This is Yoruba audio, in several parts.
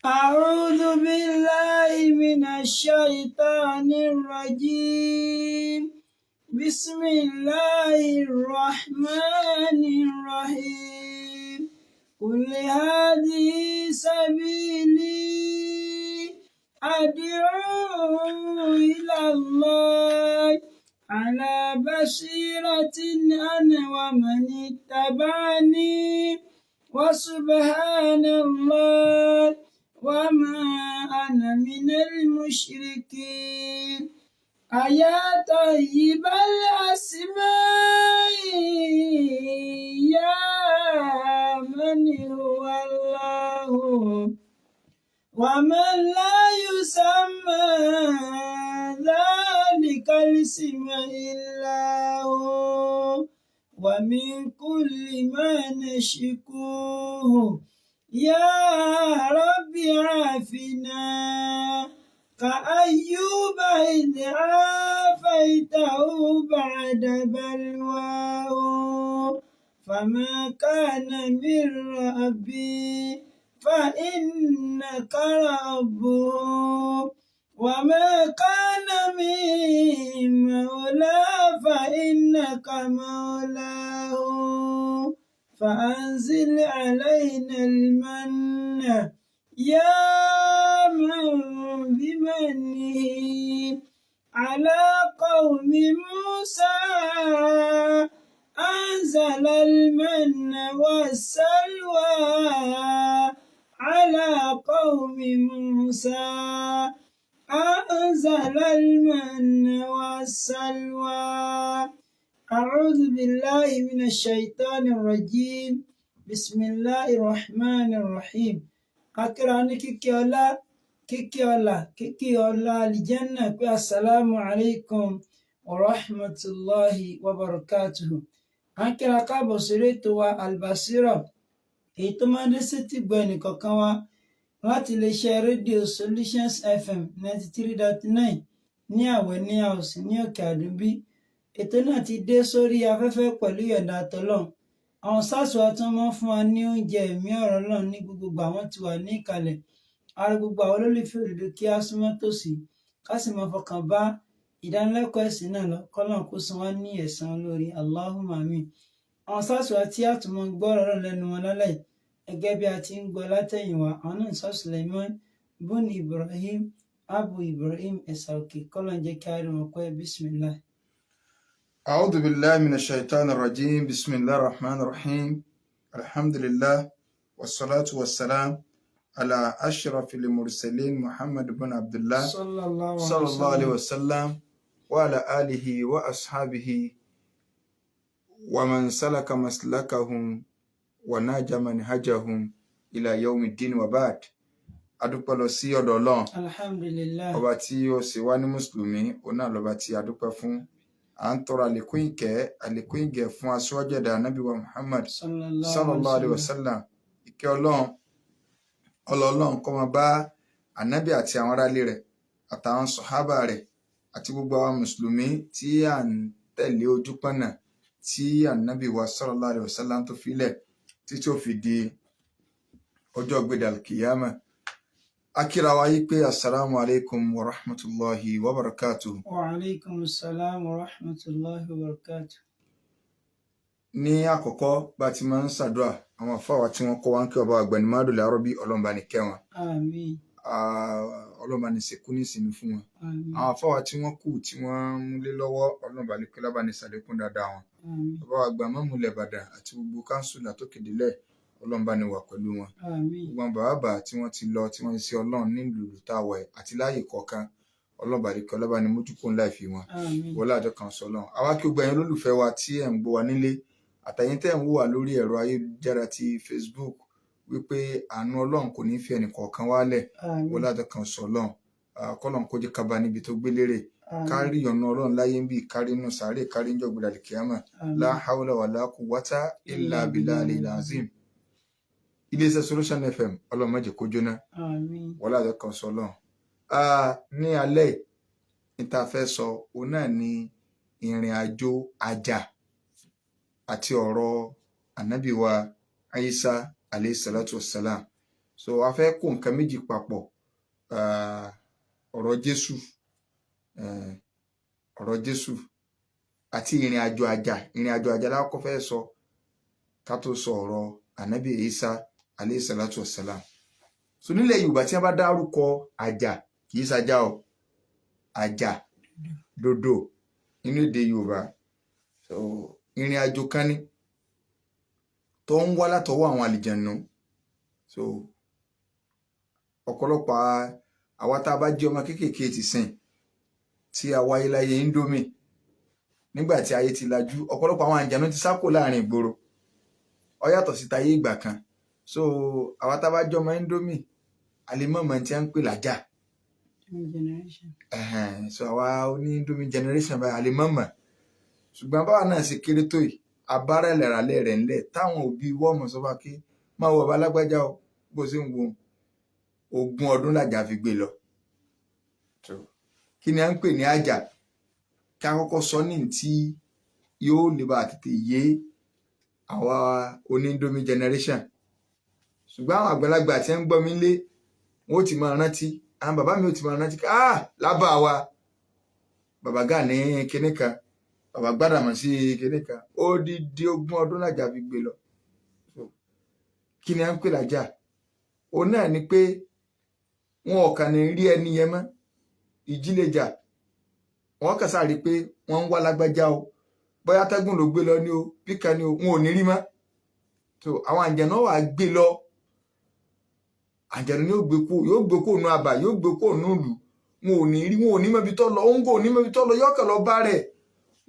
أعوذ بالله من الشيطان الرجيم بسم الله الرحمن الرحيم قل هذه سبيلي أدعو إلى الله على بصيرة أنا ومن اتبعني وسبحان الله وما أنا من المشركين أيا طيب الأسماء يا من هو الله ومن لا يسمى ذلك الاسم إلا هو ومن كل ما نشكوه يا رب عافنا كأيوب إذ عافيته بعد بلواه فما كان من ربي فإنك ربه وما كان من مولى فإنك مولاه فأنزل علينا المن يا من بمنه على قوم موسى أنزل المن والسلوى على قوم موسى أنزل المن والسلوى أعوذ بالله من الشيطان الرجيم بسم الله الرحمن الرحيم أكراني كيكي أولا الجنة السلام عليكم ورحمة الله وبركاته أكرا كابو سريتو البصيرة ètò máa ń dé sétí gbọ́ ẹnìkọ̀ọ̀kan wa láti iléeṣẹ́ rédíò Solutions FM 93.9 ní Àwẹ̀ní House ní Òkè Àdúbí. Ètò náà ti dé sórí afẹ́fẹ́ pẹ̀lú ìyọ̀ǹda àtọlọ́run. Àwọn SARS wa tí wọ́n máa ń fún wa ní oúnjẹ ẹ̀mí ọ̀rọ̀ Ọlọ́run ní gbogbo àwọn ti wà ní ìkàlẹ̀. Ara gbogbo àwọn olólùfẹ́ òdodo kí á súnmọ́ tòsí ká sì máa fọkàn bá ìdánilẹ́kọ̀ọ́ ẹ̀sìn náà lọ kọ́lọ́run kó san wá ní ẹ̀san olóore Allahumma amin. Àwọn SARS wa tí a tún máa ń gbọ́ ọ̀rọ̀ lẹ́nu wọn lálẹ́ gẹ́gẹ́ bí a ti ń gbọ́ látẹ̀yìnwá àwọn náà sọ Suleiman bun Ibrahim Abu Ibrahim Ẹ̀sàòkè kọ́lọ́run jẹ́ kí á rí wọn pẹ́ bismillah. أعوذ بالله من الشيطان الرجيم بسم الله الرحمن الرحيم الحمد لله والصلاة والسلام على أشرف المرسلين محمد بن عبد الله صلى الله عليه وسلم وعلى آله وأصحابه ومن سلك مسلكهم ونهج منهجهم إلى يوم الدين وبعد. adúpẹ́ lọ sí ọ̀dọ̀ Ọlọ́run alhamdulillah ọba tí ó ṣe wá ní mùsùlùmí òun náà lọ́ba tí adúpẹ́ fún. À ń tọrọ àlékún àlékún ìgẹ̀ fún aṣíwájú ẹ̀dá Ànábì wa Muhammad sallallahu alaihi wasallam. Ìkẹ́ Ọlọ́run kó máa bá Ànábì àti àwọn aráalé rẹ̀ àtàwọn sọ̀hábà rẹ̀ àti gbogbo àwọn mùsùlùmí tí à ń tẹ̀lé ojúpọ̀nà tí Ànábì wa sallallahu alaihi wasallam tó filẹ̀ títí ó fi di ọjọ́ gbédal kìyàmà. Akíra wa yí pé assalamu alaikum wa rahmatullahi wa barakatuh. wa alaikum assalam wa rahmatullahi wa barakatuh. Ní àkọ́kọ́ bá ti máa ń ṣàdúrà àwọn àfáwà tí wọ́n kọ́ wá ń kí ọba Ọ̀gbẹ́ni Mádùlẹ̀ Àrọ́bí Ọlọ́run bá ní kẹ́ wọn. Àmín. Ọlọ́run bá ní ṣekú ní ìsinmi fún wọn. Àmín. Àwọn àfáwà tí wọ́n kù tí wọ́n múlé lọ́wọ́ Ọlọ́run bá ní kí lábá ní ṣàlékún dáadáa wọn. Àmín. Ọba àgbà mọ́múlẹ̀ Ìbàdàn àti gbogbo káńsùlà tó kédélẹ̀ Ọlọ́run bá ní wà pẹ̀lú wọn. Àmín. Gbogbo àwọn bàbá tí wọ́n ti lọ tí wọ́n ṣe Ọlọ́run nílùú táwẹ̀ àti láyè kọ̀ọ̀kan ọlọ́ba àríkẹ́ ọlọ́ba ni mójúkó ńlá ìfi wọn Àmín. wọlé àjọ kan sọ lọ́hùn. àwa kí gbogbo ẹ̀yin olólùfẹ́ wa tí ẹ̀ ń gbọ́ wa nílé àtẹ̀yin tẹ́ ń wò wá lórí ẹ̀rọ ayélujára ti Facebook wípé àánú ọlọ́run kò ní fi ẹnì kọ̀ọ̀kan wálẹ̀ Àmín. wọlé àjọ kan sọ lọ́hùn. kọ́lọ́n kó jẹ́ ká bá níbi tó gbé lérè kárí ọ̀nà ọlọ́run láyé ń bì kárí inú sàárè kárí ń jọ̀gbọ̀dà lè kíámà la hawla wala quwwata illa billahil azim. iléeṣẹ́ Solution FM ọlọ́run má jẹ́ kó jóná Àmín. wọlé àjọ kan sọ lọ́hùn. ní alẹ́ níta fẹ́ sọ òun náà ni ìrìn àjò àjà àti ọ̀rọ̀ ànábì wa Isa alayhi salatu wassalam. so a fẹ́ kó nǹkan méjì papọ̀, ọ̀rọ̀ Jésù àti ìrìn àjò àjà lákọ́kọ́ fẹ́ sọ ká tó sọ ọ̀rọ̀ ànábì Isa alayhi salatu wassalam. so nílẹ̀ Yorùbá tí wọ́n bá dárúkọ àjà kì í ṣajá o, àjà dodo nínú èdè Yorùbá. so ìrìn àjò kan ní tó ń wá látọwọ́ àwọn àlìjànú. so ọ̀pọ̀lọpọ̀ àwa tá a bá jẹ́ ọmọ kéékèèké ti sìn tí a wáyé láyé Indomie nígbà tí ayé ti lajú, ọ̀pọ̀lọpọ̀ àwọn àlìjànú ti sákò láàrin ìgboro, ó yàtọ̀ sí tayé ìgbà kan. so àwa tá a bá jẹ́ ọmọ Indomie àlèmọ̀mọ̀ tí a ń pè lájà. so àwa oní Indomie generation báyìí àlèmọ̀mọ̀, ṣùgbọ́n báwa náà ṣe kéré tó yìí abára ẹlẹ́ràlẹ́ rẹ̀ ńlẹ̀ táwọn òbí wọ́ọ̀mù sọ́fà kí máa wọ ọba lágbájá o bó ṣe ń wo 20 ọdún làjà fi gbé lọ. kí ni à ń pè ní àjà? ká kọ́kọ́ sọ ní tí yóò lè bá tètè yé àwa oní Indomie generation. ṣùgbọ́n àwọn àgbàlagbà tí ń gbọ́ mi lé wọn ó ti máa rántí, àwọn bàbá mi ó ti máa rántí lábà wa bàbá gà ní kinní kan, bàbá gbádàmọ̀ sí kinní kan, ó dídí 20 ọdún làjà fi gbé lọ. kí ni à ń pè lájà? òun náà ni pé wọn ò kàn ní rí ẹni yẹn mọ́, ìjìlẹ̀jà wọn kàn sáà rí pé wọ́n ń wá lágbájá o, bóyá tẹ́gùn ló gbé lọ ní o, píkà ní o, wọn ò ní rí mọ́. so àwọn àǹjẹ̀nú wà gbé lọ, àǹjẹ̀nú yóò gbé kó nù àbà, yóò gbé kó nù ìlú, wọn ò ní rí, wọn ò ní mọbi tó lọ, ó ń gò ní mọbi tó lọ, yọkàn lọ bá rẹ̀,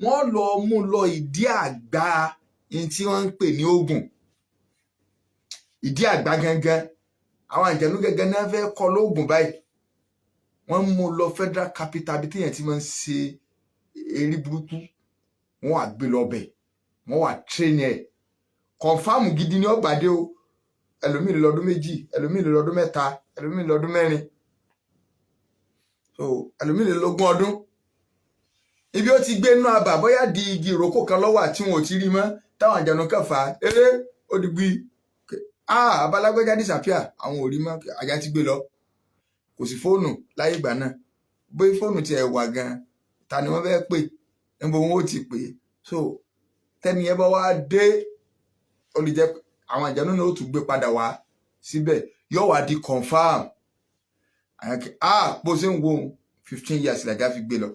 wọ́n lọ mú lọ ìdí àgbà ní tí wọ́n ń pè ní Ògùn, ìdí àgbà gangan. àwọn àǹjẹ̀nú gangan náà fẹ́ kọ́ lóògùn báyìí, wọ́n mú lọ Federal Capital bí téèyàn ti máa ń ṣe eré burúkú, wọ́n wà gbé lọ bẹ̀, wọ́n wà train ẹ̀, kọ̀ǹfàmù gidi ni ọgbàdé o, ẹlòmíì lè lọ́dún 2, ẹlòmíì lè lọ́dún 3, ẹlòmíì lè lọ́dún 4, so ẹlòmíì lè lọ́gbọ̀n ọdún. ibi ó ti gbé inú àbà bóyá di igi ìrókò kan lọ́wọ́ tí wọn ò ti rí mọ́, táwọn àjànú kan fà á ó di gbí abalagbẹ́já disappear, àwọn ò rí mọ́, àjà ti gbé lọ. kò sí fóònù láyé ìgbà náà, bóyá fóònù tiẹ̀ wà gan ta ni wọ́n fẹ́ pè, níbo wọn ó ti pè. so tẹ́ni ẹ bá wá dé, ó lè jẹ́ àwọn àjànú náà ó tún gbé padà wá síbẹ̀, yóò wá di confam. bó ṣe ń wo 15 years làjà fi gbé lọ.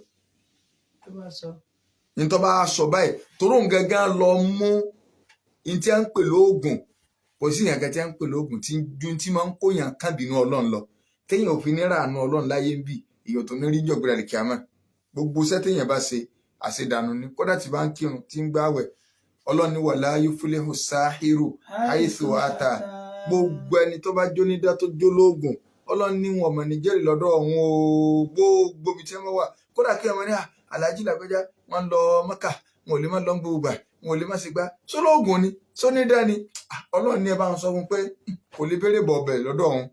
ní tó bá sọ báyìí toró ń gangan lọ mú ní tí a ń pè lóògùn, kò sí ìyàn kan tí a ń pè lóògùn tí máa ń kóyàn kábìnú Ọlọ́run lọ, téèyàn ò fi ní ràánú Ọlọ́run láyé ń bì, èèyàn tó ní rí jọ̀gbìnrin àlìkíámà. gbogbo iṣẹ́ téèyàn bá ṣe àṣedànù ni, kódà tí bá ń kírun tí ń gbààwẹ̀, Ọlọ́run ní wala yuflihu sahiru haythu ata. gbogbo ẹni tó bá jó nídá tó jó lóògùn, Ọlọ́run ní wọn mọ̀ ní jẹ́rìí lọ́dọ̀ ọ̀hún o, gbogbo ibi tí wọ́n wà. kódà kí ọmọ ní aláàjì làgbẹ́já wọ́n lọ Mẹ́kà, wọn ò lè má lọ gbogbo gbà, wọn ò lè má ṣe gbá, sólóògùn ni sónídá ni. Ọlọ́run ní ẹ bá ń sọ fún pé kò lè béèrè bọ̀ ọbẹ̀ lọ́dọ̀ ọ̀hún,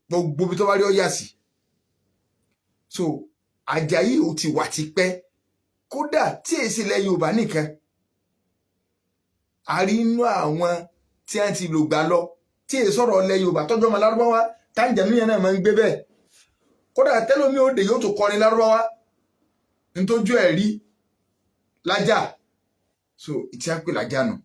gbogbo ibi tó bá rí ọ yà sí. so Àjàyí ò ti wà tipẹ́, kódà tí èsì ilẹ̀ Yorùbá nìkan, a rí inú àwọn tí a ti lò gbà lọ tí èsì ọ̀rọ̀ ilẹ̀ Yorùbá tọ́jú ọmọ Lárúbáwá táǹjẹ̀nú yẹn náà máa ń gbé bẹ́ẹ̀. kódà tẹ́lómi òde yóò tún kọrin Lárúbáwá nítójú ẹ̀ rí lájà. so ìtí á pè lájà nù.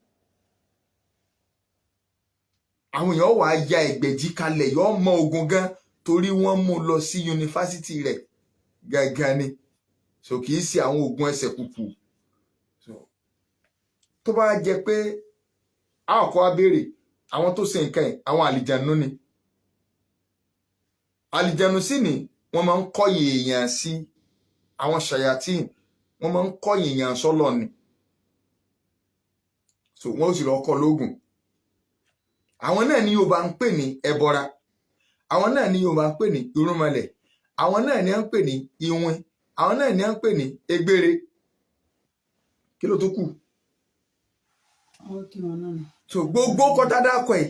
àwọn èèyàn wà á ya ẹgbẹ̀jì kalẹ̀, yóò mọ ogun gan torí wọ́n mú lọ sí yunifásitì rẹ̀ gangan ni. so kì í ṣe àwọn oògùn ẹsẹ̀ kùkù. so tó bá jẹ pé a ò kọ́ abéèrè àwọn tó ṣe nǹkan ẹ̀ àwọn àlìjànú ni. àlìjànú sì ni wọ́n máa ń kọ̀yìn èèyàn sí àwọn ṣayatin, wọ́n máa ń kọ̀yìn èèyàn sọ́lọ̀ ni. So wọ́n ó sì lọ kọ́ lóògùn. Àwọn náà ni Yorùbá ń pè ní ẹbọra, àwọn náà ni Yorùbá ń pè ní irúnmọlẹ̀, àwọn náà ni à ń pè ní iwin, àwọn náà ni à ń pè ní egbére. Kí ló tó kù? So gbogbo kọ́tà dákọ̀ ẹ̀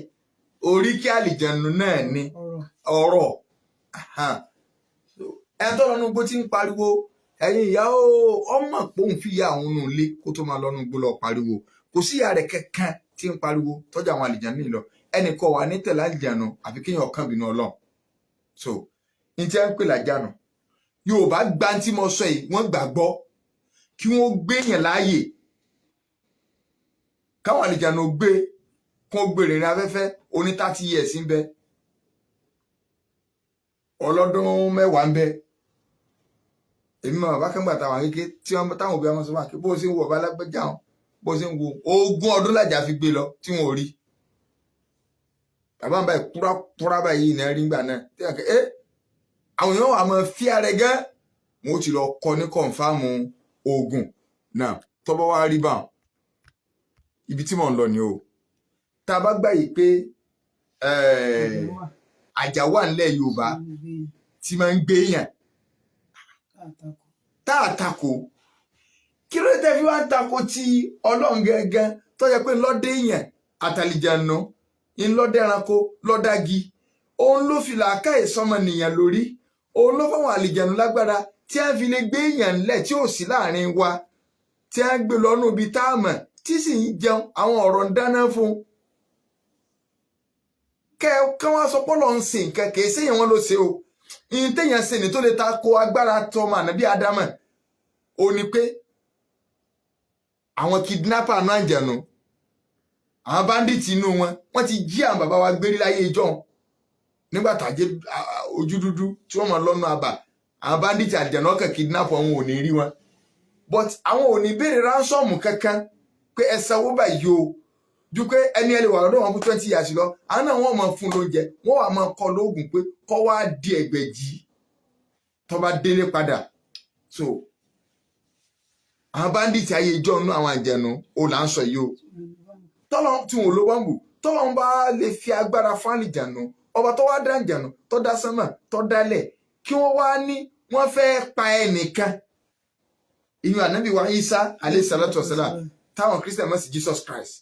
oríkì àlìjẹ̀nu náà ni ọ̀rọ̀. Ẹ tó lọ́nu gbó tí ń pariwo ẹ̀yin ìyá ọmọ pòun fi ya àwọn nù ilé kó tó máa lọ́nu gbó lọ pariwo. Kò sí ìyá rẹ̀ kankan tí ń pariwo tọ́jú àwọn àlìjẹ̀nu lọ. Ẹnì kan wà ní tẹ̀lé àlìjẹ̀nu àfi kéèyàn kàn bínú Ọlọ́run. So ní tí wọ́n ń pè lájànù Yorùbá gbá tí mo sọ yìí wọ́n gbàgbọ́ kí wọ́n gbé yẹn láàyè káwọn àlìjẹ̀nu gbé kún gbèrè ní afẹ́fẹ́ oní 30 years ń bẹ ọlọ́dún 10 ń bẹ. Èmi mọ bàbá kan gbà táwọn akéké tí wọ́n táwọn òbí ọmọ sọ wà kí bó ṣe ń wo ọba alágbèjà wọn bó ṣe ń wo 20 ọdún lájà fi gbé lọ tí wọn ò rí. Bàbá ń báyìí kúrá báyìí ní ẹrí ńgbà náà tí wọ́n kẹ́ àwọn èèyàn wà máa fi ààrẹ gán wọn ó ti lọ kọ ní kọ̀ǹfàmù oògùn náà tọ́bọ̀ wá rí bá ibi tí mò ń lọ ni o. Tá a bá gbà yìí pé àjà wà nílẹ̀ Yorùbá tí máa ń gbé yàn tá a tako kí ló dé fi wá ń tako ti Ọlọ́run gẹ́gẹ́ tó yẹ pé lọ́dẹ yàn àtàlìjànù ńlọ́dẹ ẹranko lọ́dàgì òun ló fi làákàyè sọmọnìyàn lórí òun ló fáwọn àlìjànù lágbára tí a fi lè gbé yàn ńlẹ̀ tí ò sí láàrin wa tí a gbé lọ́nù ibi tá a mọ̀ tí sì ń jẹun àwọn ọ̀rọ̀ ń dáná fún kí wọ́n sọ pé Ọlọ́run ń sìn nǹkan kì í séyàn wọn ló ṣe o ìyìn téèyàn ṣe ní tó lè ta ko agbára tọmọ ànábì Ádámọ̀ ó ní pé àwọn kidnapper náà jẹ̀nu àwọn bandits inú wọn ti jí àwọn bàbá wa gbérí láyé ìjọ nígbà tàjé ojú dúdú tí wọ́n máa lọ́nu àbà àwọn bandits àjẹ̀nà ọkàn kidnap wọn ò ní rí wọn but àwọn ò ní béèrè ransom kankan pé ẹ sanwó báyìí o ju pé ẹni ẹ lè wà lọ́dọ̀ wọn fún 20 years lọ àwọn náà wọ́n máa fún lóúnjẹ wọ́n wà máa kọ́ lóògùn pé kọ́ wá di ẹgbẹ̀jì tó bá délé padà. So àwọn bandits ayé ìjọ nú àwọn àjẹ̀nù ó là ń sọ yìí o tọ́lọ́ tí wọn ò ló wọ́n bù tọ́lọ́ ń bá lè fi agbára fún àlìjànù ọba tó wá dá àjẹ̀nù tó dá sánmà tó dálẹ̀ kí wọ́n wá ní wọ́n fẹ́ pa ẹnìkan ìyún ànábì wa Isa alayhi salatu wasalam táwọn Christian mọ̀ sí Jesus Christ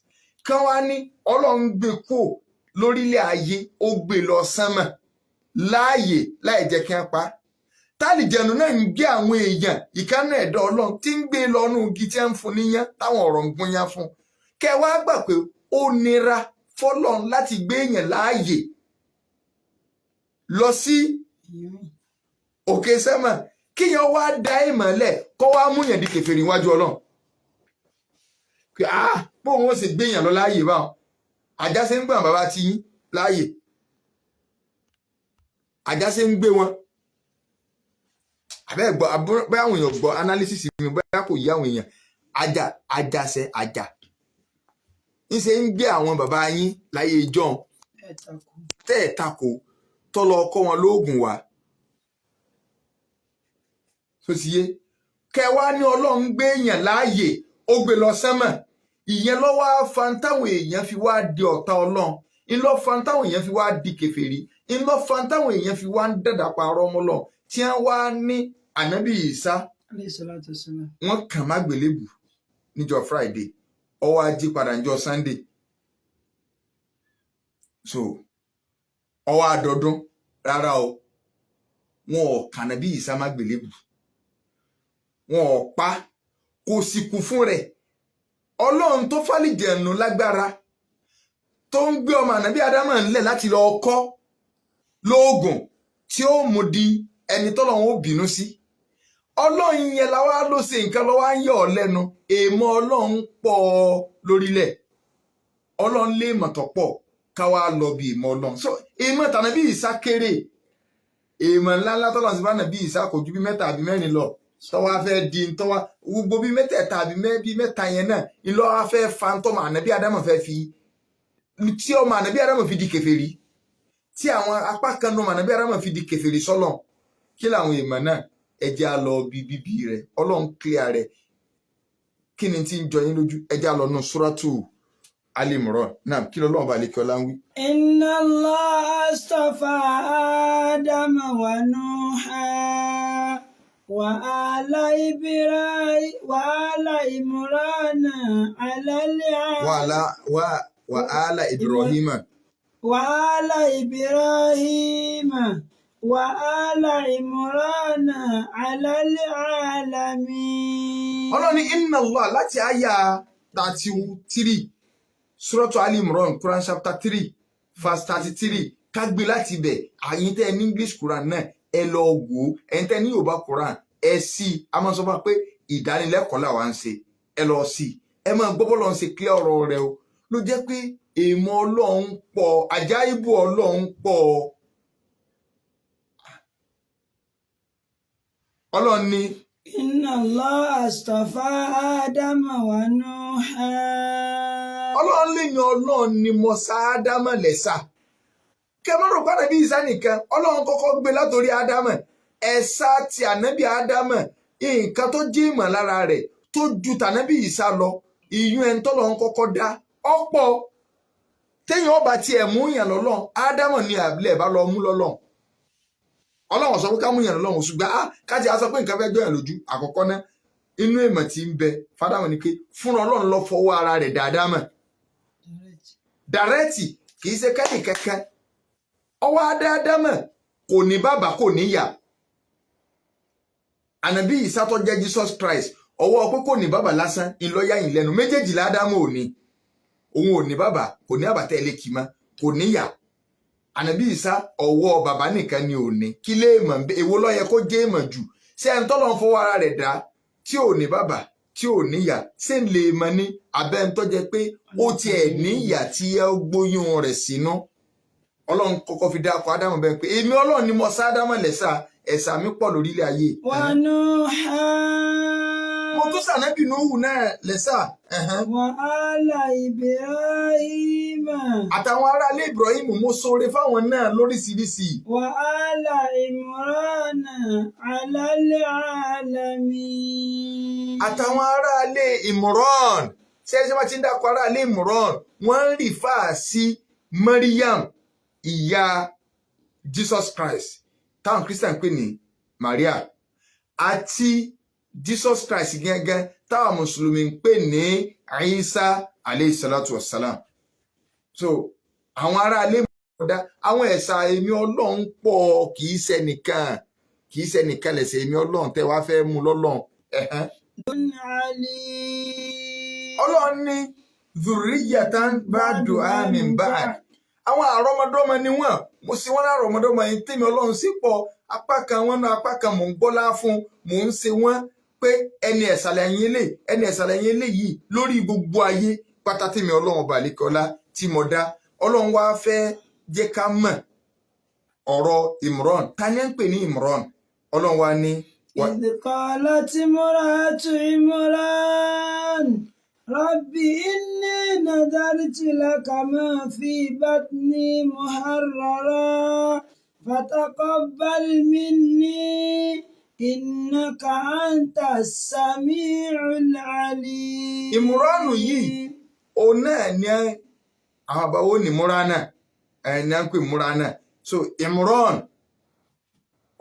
kán wá ní Ọlọ́run gbé kó lórílẹ̀ ayé ó gbé lọ sánmà láàyè láì jẹ́ kí wọ́n pa tálìjẹ̀nù náà ń gbé àwọn èèyàn ìkànnì ẹ̀dọ́ Ọlọ́run tí ń gbé lọ́nù igi tí ń fún níyàn táwọn ọ̀rọ̀ ń gúnyán fún kẹ wá gbà pé ó nira fọ́lọ́run láti gbé èèyàn láàyè lọ sí òkè sẹ́mà kíyàn wá dá ìmọ̀lẹ̀ kọ́ wá múyàn di kèfèrí níwájú Ọlọ́run pé bóun ó sì gbé èèyàn lọ láàyè báwọn àjàṣe ń gbà bàbá tí yín láàyè àjàṣe ń gbé wọn àbẹ́ gbọ́ bẹ́ẹ̀ àwọn èèyàn gbọ́ analysis mi bẹ́ẹ̀ kò yí àwọn èèyàn àjàṣe àjà ńṣe ń gbé àwọn bàbá yín láyé ìjọ́un tẹ́ ẹ̀ tako tó lọ kọ́ wọn lóògùn wá tó ti yé kẹwàá ní Ọlọ́run gbé èèyàn láàyè ó gbé lọ sánmà ìyẹn lọ́wọ́ fantáwọn èèyàn fi wá di ọ̀tá Ọlọ́run ńlọ fantáwọn èèyàn fi wá di kèfèrí ńlọ fantáwọn èèyàn fi wá ń dàdà parọ́ mọ́ lọ tí wọ́n wá ní ànábì Ìsá wọ́n kàn má gbélébù níjọ́ Friday ọwọ́ ají padà níjọ́ Sunday so ọwọ́ àdọ́dún rárá o wọn ò kàn ànábì Ìsá má gbélébù wọn ò pa kò sì kú fún rẹ̀ Ọlọ́run tó fàlìjẹ̀nù lágbára tó ń gbé ọmọ ànábì Ádámọ̀ ńlẹ̀ láti lọ kọ́ lóògùn tí ó mú di ẹni tọ́lọ́run ó bínú sí Ọlọ́run yẹn la wá ló ṣe nǹkan lọ́wọ́ á ń yọ̀ ọ́ lẹ́nu èèmọ̀ Ọlọ́run pọ̀ lórílẹ̀ Ọlọ́run lè mọ̀tọ̀ pọ̀ ká wá lọ bí èèmọ̀ Ọlọ́run so èèmọ̀ tànàbí Ìsá kéré èèmọ̀ ńláńlá tọ́lọ́run sí fànàbí Ìsá kò ju bí 3 àbí 4 lọ tọ́wọ́ fẹ́ di tọ́wọ́ gbogbo bí 3 àbí bí 3 yẹn náà ńlọ wá fẹ́ fa tọ́mọ ànábì Ádámọ̀ fẹ́ fi tí ọmọ ànábì Ádámọ̀ fi di kèfèrí tí àwọn apá kan náà ànábì Ádámọ̀ fi di kèfèrí sọ́lọ̀ kí làwọn ìmọ̀ náà ẹ jẹ́ á lọ bíbí rẹ̀ ọlọ́run clear rẹ̀ kí ni tí ń jọ yín lójú ẹ jẹ́ á lọ nù Suratu Ali Imran náà kí lọ́lọ́run bá lè kí ọlá ń wí. Inna Allah astafa Adama wa Nuha wa ala Imrana wa ala Ibrahima وآل إبراهيم وآل عمران على العالمين. Ọlọ́run inna Allah láti àyà 33 Suratu Ali Imran Quran chapter 3 verse 33 ká gbé láti ibẹ̀ àyín tẹ́ ní English Quran náà ẹ lọ wò ẹ̀yin tẹ́ ní Yorùbá Quran ẹ sí a máa sọ fún wa pé ìdánilẹ́kọ̀ọ́ làwa ń ṣe ẹ lọ sí ẹ máa gbọ́ bọ́lọ́ ń ṣe clear ọ̀rọ̀ rẹ o ló jẹ́ pé èèmọ̀ Ọlọ́run pọ̀ àjáìbù Ọlọ́run pọ̀ Ọlọ́run ní. Inna Allah astafa Adama wa Nuha. Ọlọ́run lè yan Ọlọ́run ni mo sa Ádámà lẹ́sà kẹmọ́rò padà bí ìsá nìkan Ọlọ́run kọ́kọ́ gbé látòrí Ádámà ẹ̀sà ti ànábì Ádámà nǹkan tó jẹ́ ìmọ̀ lára rẹ̀ tó ju tànábì Ìsá lọ ìyún ẹni tọ́lọ́run kọ́kọ́ dá ọ̀pọ̀ téèyàn ọba tiẹ̀ mú yàn lọ́lọ́run Ádámà ní àbílẹ̀ bá lọ mú lọ́lọ́run Ọlọ́run sọ pé ká mú yàn lọ́lọ́run ṣùgbọ́n kájí a sọ pé nǹkan fẹ́ jọ yàn lójú àkọ́kọ́ náà inú èèmọ̀ tí ń bẹ fádámà ni pé fúnra Ọlọ́run lọ fọwọ́ ara rẹ̀ dáadáa mọ̀ dàrẹ́tì kì í ṣe kẹ́nì kankan ọwọ́ adáadámọ̀ kò ní bàbá kò níyà ànábì Ìsá tó jẹ́ Jesus Christ ọwọ́ pé kò ní bàbá lásán ìlọ́yà yìí lẹ́nu méjèèjì ládámọ̀ ò ní òun ò ní bàbá kò ní àbàtẹ́ ilé kìímá kò níyà ànábì Ìsá ọwọ́ bàbá nìkan ni ò ní kí lè mọ̀ èwo ló yẹ kó jẹ́ ìmọ̀ jù ṣé ẹni tọ́lọ́ fọwọ́ ara rẹ̀ dá tí ò ní bàbá tí ò níyà ṣé ń lè mọ̀ ní abẹ́ ń tọ́jẹ́ pé ó tiẹ̀ níyà tí ẹ gbóyún rẹ̀ sínú Ọlọ́run kọ́kọ́ fi dá akọ Ádámù bẹ́ẹ̀ pé èmi Ọlọ́run ni mo sá Ádámù lẹ́sà ẹ̀sà mi pọ̀ lórílẹ̀ ayé. Wa Nuha. Mo tún sànábì Núhù náà lẹ́sà. Wa ala Ibrahima. Àtàwọn aráalé Ibrahim mo ṣoore fáwọn náà lóríṣiríṣi. Wa ala Imrana ala alamin. Àtàwọn aráalé Imran ṣé ẹ ṣe máa ti ń dákọ̀ aráalé Imran wọ́n ń rí fáà sí Maryam ìyá Jesus Christ táwọn Christian pè ní Maria àti Jesus Christ gẹ́gẹ́ táwọn mùsùlùmí ń pè ní Isa alayhi salatu wassalam so àwọn ará ilé mọ̀ọ́dá àwọn ẹ̀sà èmi Ọlọ́run pọ̀ kìí ṣẹnìkan lẹ̀sẹ̀ èmi Ọlọ́run tẹ́ wá fẹ́ mú lọ́lọ́run Ọlọ́run ní zurriyatan ba'duha min ba'd àwọn àrọmọdọ́mọ ni wọ́n mo sì wọ́n lárọmọdọ́mọ yìí tèmi Ọlọ́run sí pọ̀ apá kan wọn náà apá kan mò ń gbọ́lá fún mò ń ṣe wọ́n pé ẹni ẹ̀sàlẹ̀ ẹ̀yìn eléyìí lórí gbogbo ayé pátá tèmi Ọlọ́run ọba àlékọ́lá tí mo dá Ọlọ́run wá fẹ́ jẹ́ ká mọ̀ ọ̀rọ̀ Imran ta ni ń pè ní Imran Ọlọ́run wá ní. إذ قالت امرأة عمران رب إني نذرت لك ما في بطني محررا فتقبل مني إنك أنت السميع العليم. Imran yìí òun náà ni àwọn àbáwò ní Murana ẹni à ń pè Murana so Imran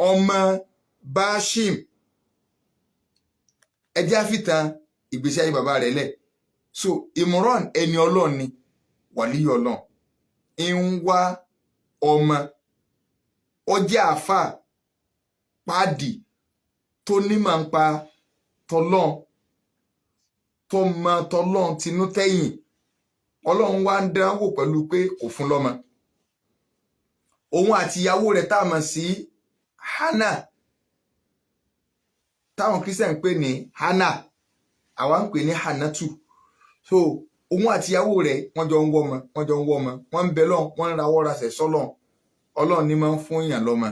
ọmọ Bashim ẹjẹ àfitàn ìgbésí ayé bàbá rẹ̀ lẹ̀ so Imran ẹni Ọlọ́run ni wàlíyọ Ọlọ́run ń wá ọmọ ọjà àfà pàdì tó nímọ̀ ń pa tọlọ́n tó mọ tọlọ́n tinú tẹ́yìn Ọlọ́run wá ń dánwò pẹ̀lú pé kò fún lọ́mọ òun àti ìyàwó rẹ̀ tá a mọ̀ sí Hannah táwọn Christian ń pè ní Hannah àwa ń pè ní Hannatu so òun àti ìyàwó rẹ̀ wọ́n jọ ń wọ́mọ wọ́n ń bẹ lọ́n wọ́n ń rawọ́ rasẹ̀ sọ́lọ́n Ọlọ́run ní máa ń fún yàn lọ́mọ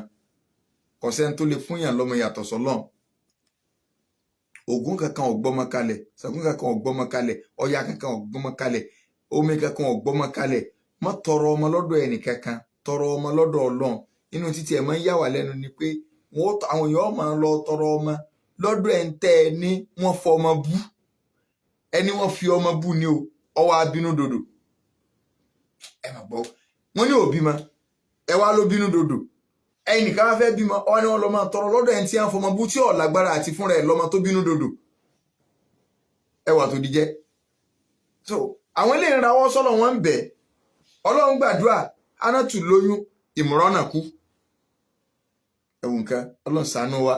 kò sẹ́ni tó lè fún yàn lọ́mọ yàtọ̀ sọ́lọ́n Ògún kankan ò gbọ́mọ kalẹ̀ Ṣàngó kankan ò gbọ́mọ kalẹ̀ Ọya kankan ò gbọ́mọ kalẹ̀ omi kankan ò gbọ́mọ kalẹ̀ má tọrọ ọmọ lọ́dọ̀ ẹnì kankan tọrọ ọmọ lọ́dọ̀ Ọlọ́run inú títí ẹ̀ máa ń yà wá lẹ́nu ni pé àwọn èèyàn máa lọ tọrọ ọmọ lọ́dọ̀ ẹ̀ ń tẹ́ ẹ ní wọ́n fọ ọmọ bú ẹni wọ́n fi ọmọ bú ni o ọwọ́ abínú dòdò ẹ mà gbọ́ wọ́n ní òbí ma ẹ wá ló bínú dòdò ẹnìkan wá fẹ́ bímọ ọ ni wọ́n lọ máa tọrọ lọ́dọ̀ ẹ̀ ń tí wọ́n fọmọ bú tí ò lágbára àti fúnra ẹ̀ lọ́mọ tó bínú dòdò ẹwà tó di jẹ́ so àwọn eléyìí rawọ́ sọ́lọ̀ wọn ń bẹ̀ ọlọ́run gbàdúrà Anatu lóyún Imran kú ẹ̀wù nǹkan ọlọ́run ṣàánú wa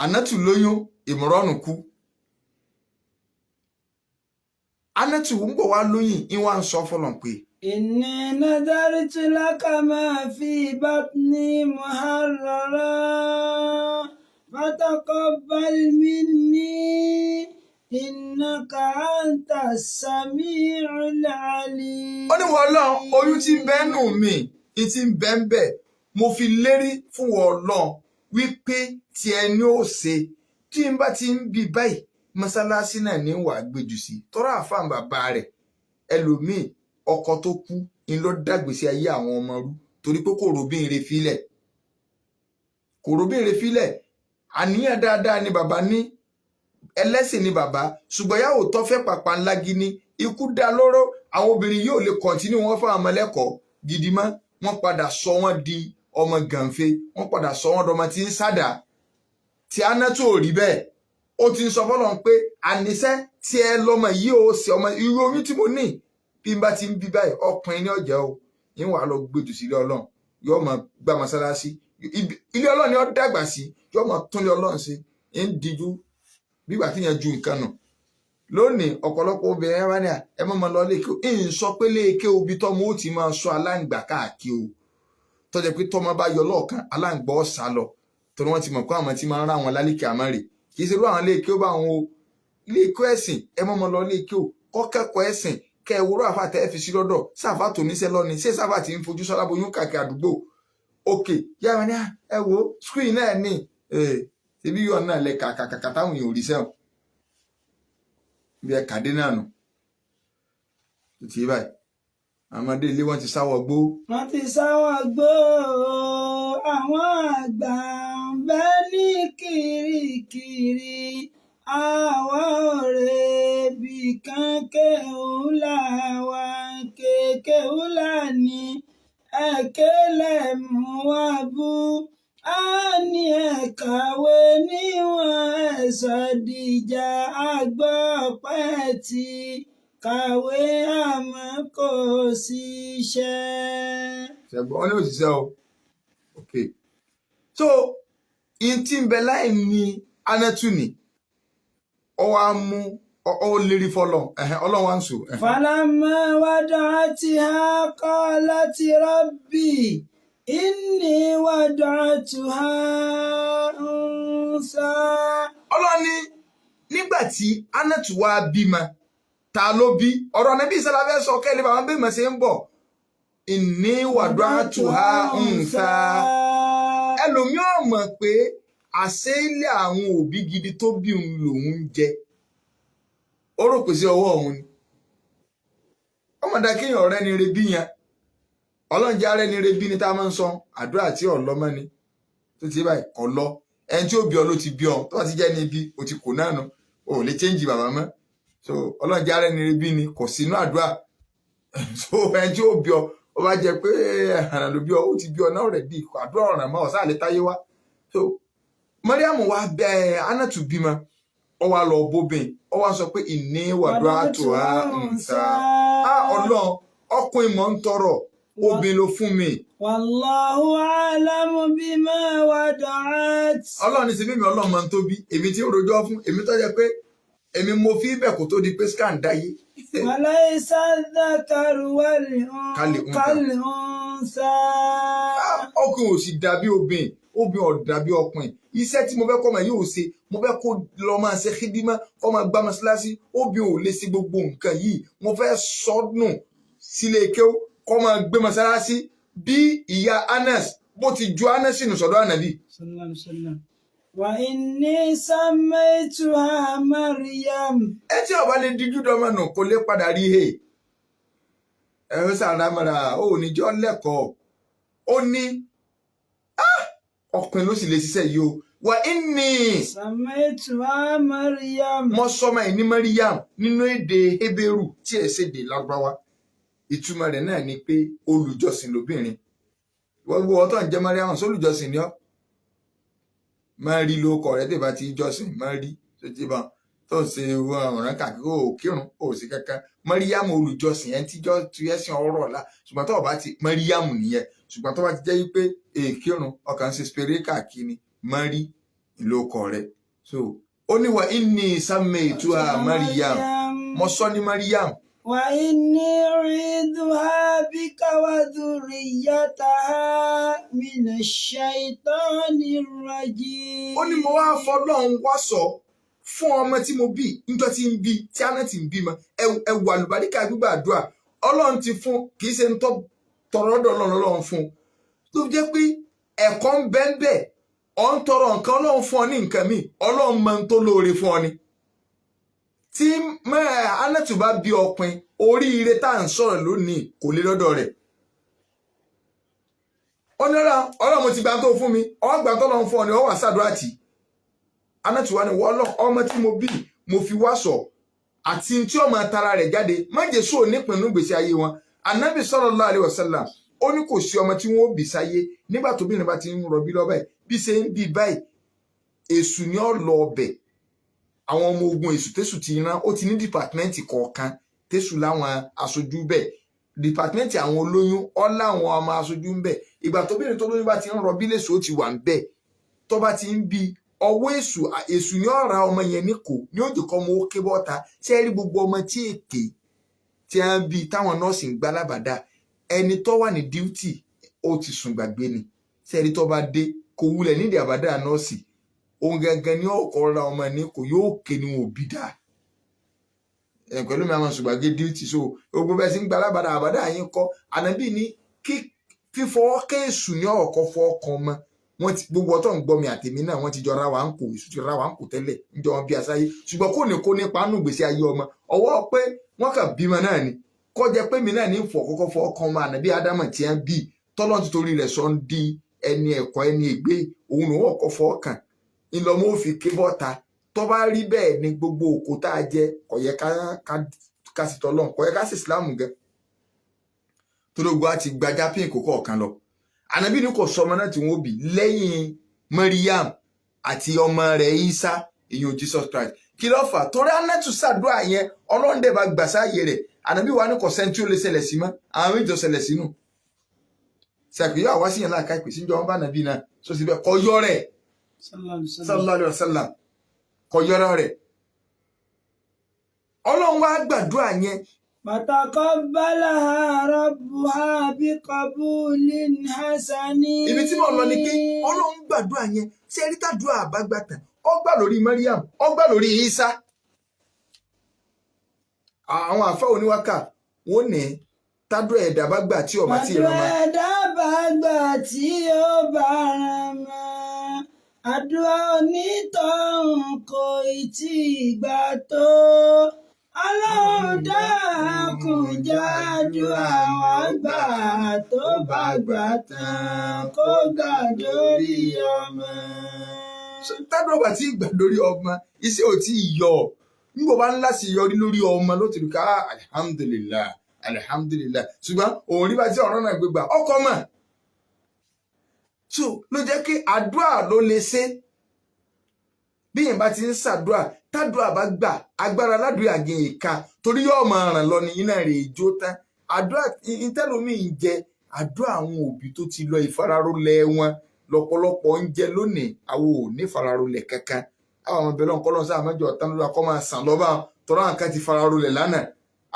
Anatu lóyún Imran kú Anatu ń bọ̀ wá lóyún ìwà ń sọ fọlọ́n pé. Inni nadartu laka ma fi batni muharrara fataqabbal minni innaka anta sami'ul alim. Ó ní wọ́n lọ́n oyún tí ń bẹ́ẹ̀ nù mí ní tí ń bẹ́ẹ̀ ń bẹ́ẹ̀ mo fi lérí fún wọ́n lọ́n wípé tí ẹni ó ṣe tí n bá ti ń bí báyìí mọ́sálásí náà ní wàá gbèjù sí tọ́rọ àfáàn bàbá rẹ̀ ẹlòmíì ọkọ tó kú ń lọ dàgbèsè ayé àwọn ọmọ rú torí pé kò róbìnrin filẹ̀ àníyàn dáadáa ni bàbá ní ẹlẹ́sìn ni bàbá ṣùgbọ́n yàwó tó fẹ́ pàpà ńlá gini ikú dá lóró àwọn obìnrin yóò lè kọ̀ntínú wọn fún àwọn ẹlẹ́kọ̀ọ́ gidi mọ́ wọ́n padà sọ wọ́n di ọmọ gànfẹ́ wọ́n padà sọ wọ́n dọmọ tí ń sádà tí Anatu ò rí bẹ́ẹ̀ ó ti ń sọ fọ́lọ́run pé àníṣẹ́ tí ẹ lọ́mọ yìí ó ṣe ọmọ irú oyún tí mo ní bí n bá ti ń bí báyìí ọkùnrin ní ọ̀jẹ̀ o yín wàá lọ gbèjù sílé ọlọ́run yóò máa gbá mọ́sálásí ilé ọlọ́run ni ó dàgbà sí yóò máa tún lé ọlọ́run sí ń díjú bígbà tí yẹn ju nǹkan nù lónìí ọ̀pọ̀lọpọ̀ obìnrin wá ní ẹ mọ́ lọ léèké o ń sọ pé léèké obi tọ́mọ ó ti máa sọ aláǹgbà káàkiri o tọ́jà pé tọ́mọ bá yọ lọ́ọ̀kan aláǹgbà ọ̀sà lọ torí wọ́n ti mọ̀ pé àwọn tí máa ń rá àwọn lálẹ́kẹ̀ àmọ́rè kì í ṣe irú àwọn léèké ó bá àwọn o léèké ẹ̀sìn ẹ mọ́ lọ léèké o kọ́ kẹ́kọ̀ọ́ ẹ̀sìn kẹ́ ẹ wúrọ̀ àfà tẹ́ ẹ fi sí lọ́dọ̀ sáfà tó níṣẹ́ lọ́ni ṣé sáfà ti ń fojú sọ́lá boyún káàkiri àdúgbò òkè yára ní ẹ wo skul náà ní ṣebí yọ̀ náà lẹ kàkàkà táwọn èèyàn ò rí sẹ́wọ̀n bí ẹ kàdé náà nù títí báyìí àmọ́dé ilé wọn ti sáwọ́ gbó. wọ́n ti sáwọ́ gbó àwọn àgbà ń bẹ ní kirikiri àwa ọ̀rẹ́ bí kankan òǹlà wa kéèké òǹlà ní ẹ̀kẹ́lẹ̀ mú wa bú a ní ẹ̀kàwé níwọ̀n ẹ̀sọ́ dìjà àgbọ̀ pẹ́ ti kàwé àmọ́ kò síṣẹ́. ṣẹ̀gbọ́n wọn ní òṣìṣẹ́ o ok so in tí ń bẹ láì ní Anatu ni ọ wá mú ọ lérí fọlọ Ọlọ́run wá ń sọ. falamma wada'atiha qalat rabbi inni wada'tuha unsa. Ọlọ́run ní nígbà tí Anatu wá bímọ ta ló bí ọ̀rọ̀ Ànábì sálàfẹ́ sọ kẹ́lẹ́ bàbá bí mọ̀ ṣe ń bọ̀ inni wada'tuha unsa. ẹlòmíràn mọ̀ pé àṣẹ ilé àwọn òbí gidi tó bí òun lòun jẹ ó rò pé sí ọwọ́ òun ni ọmọdé kéèyàn ọ̀rẹ́ ni rebí yẹn Ọlọ́run jẹ́ arẹ́ni rebí ni tá a máa ń sọ àdúrà tí ọ̀lọ́mọ ni tó ti báyìí kọ̀ lọ ẹni tí ó bí ọ ló ti bí ọ tó bá ti jẹ́ ní ibi ó ti kò náà nu ò lè change bàbá mọ́ so Ọlọ́run jẹ́ arẹ́ni rebí ni kò sínú àdúrà so ẹni tí ó bí ọ ó bá jẹ pé ẹ̀hànà ló bí ọ ó ti bí ọ náà rẹ̀ bí àdúrà ọ̀ràn mọ́ ọ̀sán àlẹ́ táyé wá so Mariam wá bẹ Anatu bímọ ọ wá lọ bóbìn ọ wá sọ pé inni wada'tuha unsa Ọlọ́run ọkùnrin mọ̀ ń tọrọ obìnrin ló fún mi. wallahu a'lamu bima wada'at. Ọlọ́run ní síbí mi Ọlọ́run máa ń tóbi èmi tí ó rojọ́ fún èmi tó jẹ pé èmi mo fi ibẹ̀ kó tó di pé scan dáyé. walaysa dhakaru kal-unsa. ọkùnrin ò sì dàbí obìnrin ò dàbí ọkùnrin iṣẹ́ tí mo fẹ́ kọ́ ọmọ yìí ò ṣe mo fẹ́ kó lọ máa ṣe kídímọ́ kó máa gbá mọ́ṣáláṣí obìnrin ò lè ṣe gbogbo nǹkan yìí mo fẹ́ sọ́nù sílé kéwú kó máa gbé mọ́ṣáláṣí bí ìyá Anas bó ti ju Anas nù sọ́dọ̀ Ànábì. wa inni sammaytuha Maryam. ẹ tí ọba lè díjú dọ́mọ nù kó lè padà rí he ẹ ń sàrámàrà ó níjọ́ lẹ́kọ̀ọ́ ó ní ọkùnrin ló sì lè ṣiṣẹ́ yìí o wà inni sàmẹ́tùwá Maryam. mo sọmọ ẹ̀ ní Maryam nínú èdè Hébérù tí ẹ̀ ṣèdè Lárúbáwá ìtumọ̀ rẹ̀ náà ni pé olùjọsìn lóbìnrin gbogbo ọtọ̀ ń jẹ́ Maryam sólùjọsìn ni ọ́ Mary ló kọ rẹ̀ tèbá ti jọsìn Mary tó ti bá tó ń ṣe ọ̀ràn kàkiri ó kírun ó sì kankan Maryam olùjọsìn ẹ̀ tíjọ́ tí ẹ̀sìn ọ̀rọ̀ ọ̀la ṣùgbọ́n tó bá ti Maryam nìyẹn ṣùgbọ́n tó bá ti jẹ́ wípé èkírun ọkàn ṣe spere káàkiri Mary ló kọ rẹ̀ so ó ní wa inni sammaytuha Maryam mo sọ ní Maryam. Wa inni u'idhuha bika wa dhurriyyataha minash shaitanir rajim. Ó ní mo wá fọlọ́run wá sọ fún ọmọ tí mo bí níjọ́ tí ń bí tí Anati ń bímọ ẹ wà lùbáríkà gbígbàdúrà Ọlọ́run ti fún kì í ṣe ń tọrọ ọ̀dọ̀ Ọlọ́run fún tó jẹ́ pé ẹ̀kọ́ ń bẹ́ẹ̀ ọ̀ ń tọrọ nǹkan Ọlọ́run fún ọ ní nǹkan míì Ọlọ́run máa ń tó lóore fún ọ ni. Tí Anati bá bí ọpin oríire tá à ń sọ̀rọ̀ lónìí kò lè lọ́dọ̀ rẹ̀. Ọlọ́run mo ti gbà tó fún mi ọgbà tó lọ́n fún ọ ni ọ wà sàdúrà tì. Anati wá ní wọ́n ọmọ tí mo bí mo fi wá sọ àti tí ọmọ tara rẹ̀ jáde má Jésù ò nípinnu gbèsè ayé wọn. Ànábì sallallahu alaihi wasallam ó ní kò sí ọmọ tí wọn ó bí sáyé nígbà tó bí ní bá ti ń rọbí lọ́bẹ̀ bí ṣe ń bí báyìí èṣù ni ó lọ ọbẹ̀ àwọn ọmọ ogun èṣù tẹ́sù ti rán ó ti ní dìpàtmẹ́ǹtì kọ̀ọ̀kan tẹ́sù láwọn aṣojú bẹ́ẹ̀ dìpàtmẹ́ǹtì àwọn olóyún ó láwọn ọmọ aṣojú ń bẹ̀ ìgbà tó bìnrin tó lóyún bá ti ń rọbí lèṣù ó ti wà ń bẹ̀ tó bá ti ń bí ọwọ́ èṣù ni ó ra ọmọ yẹn ní kò ní òjò kọ́ ọmọ ó ké bọ́ta ṣé rí gbogbo ọmọ tí èké tí a ń bí táwọn nọ́ọ̀sì ń gbá lábàdà ẹni tó wà ní díútì ó ti sùn gbàgbé ni ṣé rí tó bá dé kò wulẹ̀ nídìí àbádà nọ́ọ̀sì òun gangan ni ọkọ̀ ra ọmọ ní kò yóò ké ni wọn ò bí dáa pẹ̀lú mi àwọn ṣùgbàgbé díútì so gbogbo bẹ́ẹ̀ sí ń gbá lábàdà àbádà yín kọ́ ànábì ní kí fífọwọ́ kéèsù ní ọ̀kọ́ fọ́ ọkàn mọ́ wọ́n ti gbogbo ọ̀tọ̀ ń gbọ́ mi àtèmi náà wọ́n ti jọ ra wa ń kó èṣù ti ra wa ń kó tẹ́lẹ̀ níjọ wọn bí asáyé ṣùgbọ́n kò ní kó nípa nù gbèsè ayé ọmọ ọwọ́ pé wọ́n kàn bímọ náà ni kọ́ jẹ́ pé mi náà ní fọ̀ kọ́kọ́ fọ́ ọkàn ọmọ ànábì ádámọ̀ tí wọ́n bí tọ́lọ́ ti torí rẹ̀ sọ ń di ẹni ẹ̀kọ́ ẹni ègbé òun ló wọ́n kọ́ fọ́ ọkàn ńlọmọ ó fi ké bọ́ta tó bá rí bẹ́ẹ̀ ni gbogbo òkú tá a jẹ kò yẹ ká sì tọ́lọ́ kò yẹ ká sì Islam gẹ́ torógbó àti gbajà pín ìkókó ọ̀kan lọ ànábì ní kò sọmọ náà tí wọ́n bí lẹ́yìn Maryam àti ọmọ rẹ̀ Isa ìyẹn Jesus Christ kí ló fà torí Anati ṣàdúrà yẹn Ọlọ́run dẹ̀ bá gbà sáàyè rẹ̀ ànábì wa ní kò sẹ́ni tí ó lè ṣẹlẹ̀ sí mọ́ àwọn méjì tó ṣẹlẹ̀ sínú ṣàkíyọ̀ àwa sí yẹn láàká ìpèsè ìjọ wọn bá nàbí náà sọ síbẹ̀ kọ yọ rẹ̀ sallallahu alaihi wasallam kọ yọrọ rẹ̀ Ọlọ́run wá gbàdúrà yẹn. Fataqabbalaha rabbuha biqabulin hasanin. Ibi tí mo lọ ni pé Ọlọ́run gbàdúrà yẹn ṣé rí tàdúrà àbágbà tán ó gbà lórí Maryam ó gbà lórí Isa. Àwọn àfáà oníwákà wọ́n ní tàdúrà ẹ̀dá bá gbà tí ọba tí ìrọmọ. Tàdúrà ẹ̀dá bá gbà tí ó bá rán mọ́. Àdúrà onítọ̀hún kò tí ì gbà tó. Ọlọ́run dákun jàdúrà wa gbà tó bá gbà tán kó gbà lórí ọmọ. Tàdúrà bá tí gbà lórí ọmọ iṣẹ́ ò tí ì yọ nígbà bá ńlá sí yọrí lórí ọmọ ló ti rí ká alihamudulilayi alihamudulilayi ṣùgbọ́n òun rí bá tí ọ̀rọ̀ náà gbégbá ọkọ mọ̀ so ló jẹ́ kí àdúrà ló lè ṣe bí yẹn bá ti ń ṣàdúrà tàdúrà bá gbà agbára ládùúgbò àgẹ ìka torí yóò máa ràn lọ ní iná rẹ̀ ìjó tán àdúrà ìtẹ́lómi ń jẹ àdúrà àwọn òbí tó ti lọ ìfararólẹ̀ wọn lọ́pọ̀lọpọ̀ ń jẹ lónìí àwọn ò ní ìfararólẹ̀ kankan àwọn ọmọ ìbẹ̀rẹ̀ ọ̀kọ́lọ́ sáà mẹ́jọ ọ̀tán lórí akọ́ máa sàn lọ́ba tọ́ra nǹkan ti fararólẹ̀ lánàá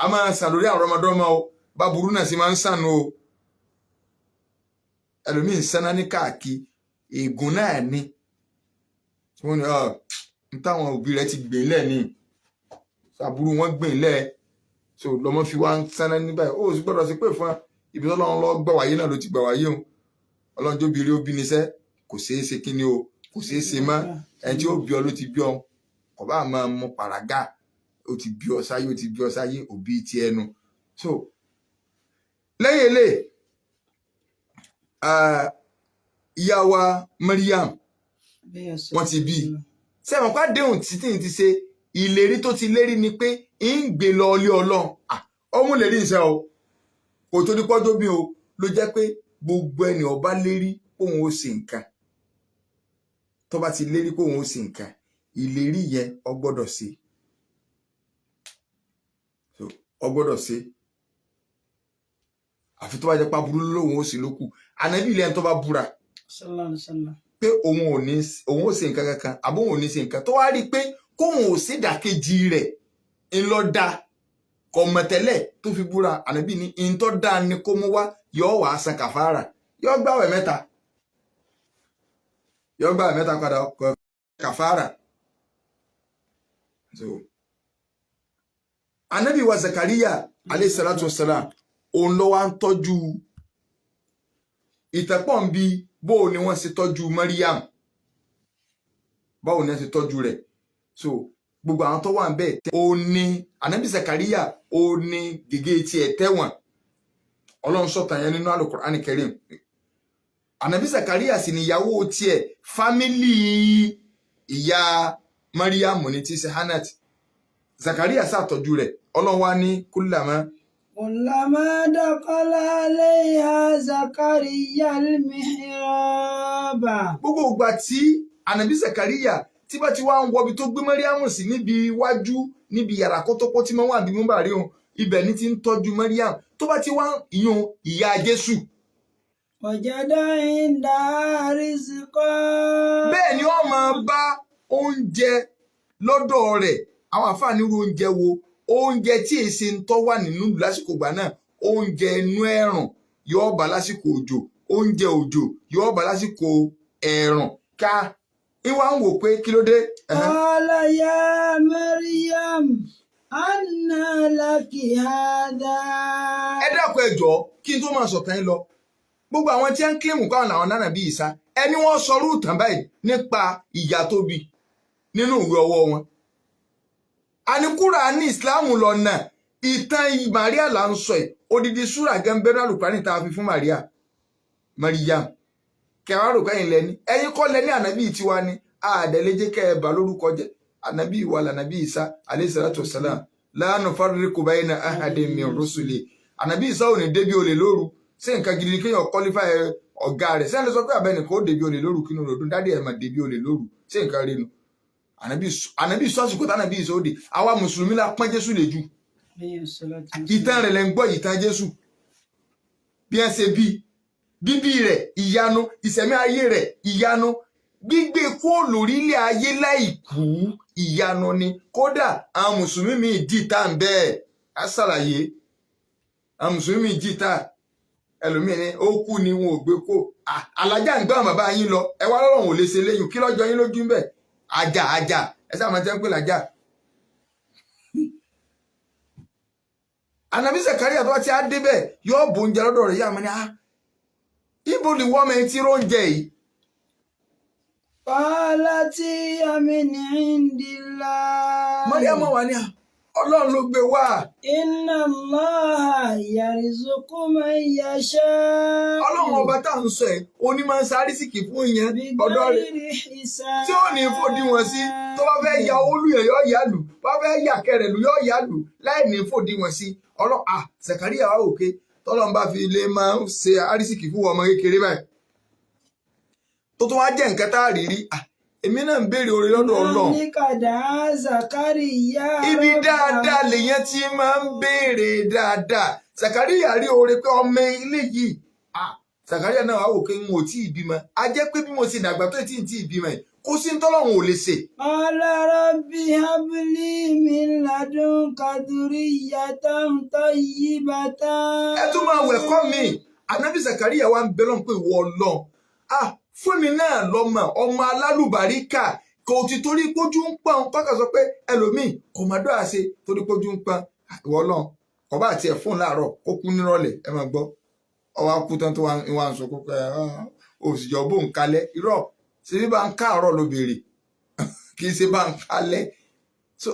a máa sàn lórí àwọn ọmọdọ́mọ o bá burú náà sì máa ń sàn o ẹlòmíín sáná ní káàkiri ègún náà ni wọ́n ní n táwọn òbí rẹ̀ ti gbìn lẹ̀ ni àbúrú wọn gbìn lẹ̀ so lọ́mọ fi wá ń sáná ní báyìí ó sì gbọ́dọ̀ sí pé fún ibi tó lọ́run lọ gbà wáyé náà ló ti gbà wáyé o ọlọ́run tó bìrì ó bí níṣẹ́ kò ṣeé ṣe kí ni o kò ṣeé ṣe mọ́ ẹni tí ó bí ọ ló ti bí ọ kò bá máa mú pàrágà ó ti bí ọ sáyé ó ti bí ọ sáyé òbí ti ẹnu so lẹ́yìn ilé ìyá wa Maryam wọ́n ti bí sẹ́wọ̀n pa déhùn títí ti ṣe ìlérí tó ti lérí ni pé ń gbé lọ ilé Ọlọ́run ọmú lè rí iṣẹ́ o kò tó ní pọ́jọ́ bí o ló jẹ́ pé gbogbo ẹni ọba lérí kóun ó ṣe nǹkan tó bá ti lérí kóun ó ṣe nǹkan ìlérí yẹn ó gbọ́dọ̀ ṣe ó gbọ́dọ̀ ṣe àfi tó bá jẹ́ pàbùrú lóhun ó sì lókù ànábì ilẹ̀ tó bá búra pé òun ò ṣe nǹkan kankan àbó òun ò ní ṣe nǹkan tó wá rí i pé kóun ò sí ìdàkejì rẹ̀ ńlọ́dà kò mọ̀ tẹ́lẹ̀ tó fi búra ànábì ní ìntọ́ dá ni kó mú wá yọ wà á san kàfàrà yọ gbàwẹ̀ mẹ́ta padà kàfàrà. So ànábì wa Zakariya alayhi salatu wassalam òun ló wá ń tọ́jú ìtẹ̀pọ̀ ń bi bóò ni wọ́n ṣe tọ́jú Maryam báwo ni wọ́n ṣe tọ́jú rẹ̀ so gbogbo àwọn tó wà ń bẹ̀ òun ni ànábì Zakariya òun ni gègé tiẹ̀ tẹ̀wọ̀n ọlọ́run sọ̀tàn yẹn nínú Al-Qur'ani Karim ànábì Zakariya sì ni ìyàwó tiẹ̀ fámílì ìyá Maryam ní tí ṣe Hannat Zakariya ṣàtọ́jú rẹ̀ ọlọ́run wá ní kullama dakhala alayha Zakariya al-mihraba. Gbogbo ìgbà tí ànábì Zakariya tí bá ti wá ń wọbi tó gbé Maryam sí níbi iwájú níbi yàrá kótópó tí wọ́n wà bí múbà rí òun ibẹ̀ ní ti ń tọ́jú Maryam tó bá ti wá ìyún ìyá Jésù. Wajada inda rizqa. Bẹ́ẹ̀ ni wọ́n máa bá oúnjẹ lọ́dọ̀ rẹ̀ àwọn àfáàní irú oúnjẹ wo oúnjẹ tí èsì ń tọ́ wà nínú lásìkò ìgbà náà oúnjẹ inú ẹ̀rùn yóò bá lásìkò òjò oúnjẹ òjò yóò bá lásìkò ẹ̀rùn ká ìwà ń wò pé kí ló dé. Qala ya Maryam anna laki hadha. Ẹ dákun ẹ jọ̀ọ́ kí n tó máa sọ̀tàn yín lọ gbogbo àwọn tí ń kílèmù káwọn làwọn nánà bí Ìsá ẹni wọ́n sọrú ìtàn báyìí nípa ìyá tó bí nínú ìwé ọwọ́ wọn. Àníkúrà ní ìsìláàmù lọ́nà ìtàn Màríà là ń sọ ẹ̀ odidi súrà gẹ́gẹ́ Al-Qur'ani tá a fi fún Maryam kẹwàá rò kẹ́yìn lẹ́ni ẹ̀yin kọ́ lẹ́ni ànábì tiwa ni àdẹ́lẹ́jẹ́ kẹ́ ẹ bà lórúkọ jẹ́ ànábì wa lànábì Ìsá alayhi salatu wassalam la nufarriqu bayna ahadin min rusuli ànábì Ìsá ò ní débi olè lóru ṣé nǹkan gidi ni kéèyàn kọ́lífà ọ̀gá rẹ̀ sẹ́ni sọ pé àbẹ́nìkan ó débi olè lóru kínú ròdùn dádì ẹ̀ mà débi olè lóru ṣé nǹkan rí nu ànábì sọ àsìkò tánàbì Ìsá òde àwa mùsùlùmí la pọ́n Jésù lè jù ìtàn rẹ̀ lẹ́ ń gbọ́ ìtàn Jésù bí ẹ ṣe bíbí rẹ̀ ìyanu ìṣẹ̀mí ayé rẹ̀ ìyanu gbígbé kó lórílẹ̀ ayé láìkú ìyanu ni kódà àwọn mùsùlùmí mi dìtà ń bẹ́ẹ̀ á ṣàlàyé àwọn mùsùlùmí mi dìtà ẹlòmíì ni ó kú ni wọn ò gbé kó alájà ń gbé àwọn bàbá yín lọ ẹ wá lọ́rùn ò lè ṣe léyìn kí lọ́jọ́ yín lójú ń bẹ̀ àjà ẹ sáà máa jẹ́ ń pè lájà. ànábì Zakariya tó bá ti á débẹ̀ yóò bò oúnjẹ lọ́dọ̀ rẹ̀ yá àmọ́ ni ibo ni wọ́n mẹ́rin tí róúnjẹ yìí. Qalati min indillah. Maryam wà ní Ọlọ́run ló gbé wá. Inna Allaha yarzuqu man yasha. Ọlọ́run ọba tá à ń sọ ẹ̀ oní máa ń sáré síkì fún ìyẹn ọ̀dọ́ rẹ̀ tí ó ní fòdiwọ̀n sí tó bá fẹ́ ya olú yẹn yóò yá lù bá fẹ́ yà kẹrẹ̀ lù yóò yá lù láì ní fòdiwọ̀n sí Zakariya wà òkè tọ́lọ́n bá fi lè máa ń ṣe àrísìkì fún ọmọ kékeré báyìí tó tún wá jẹ́ nǹkan tá a rí rí èmi náà ń béèrè oore lọ́dọ̀ Ọlọ́run ibi dáadáa lèyẹn tí máa ń béèrè dáadáa Zakariya rí oore pé ọmọ ilé yìí Zakariya náà wà wò pé n ò tí ì bímọ a jẹ́ pé bí mo ṣe dàgbà tó tí ì bímọ yìí kò sí ní tọ́lọ́run ò lè ṣe. Qala rabbi habli min ladunka dhurriyyatan tayyibatan. Ẹ tún máa wẹ̀kọ́ mi ànábì Zakariya wa ń bẹ lọ́n pé ìwọ Ọlọ́run fún mi náà lọ́mọ ọmọ alálùbáríkà kò ti torí pójú ń pọ́n kọ́kà sọ pé ẹlòmíì kò má dọ́ àṣe torí pójú ń pọ́n ìwọ Ọlọ́run kò bá tiẹ̀ fún láàárọ̀ kó kú nírọ̀lẹ́ ẹ máa gbọ́ ọwọ́ akú tán tó wà ń sọ kókó òsìjọ́ bò ń kalẹ̀ irọ́ ṣe bí bá ń káàárọ̀ ló béèrè kì í ṣe bá ń kalẹ̀ so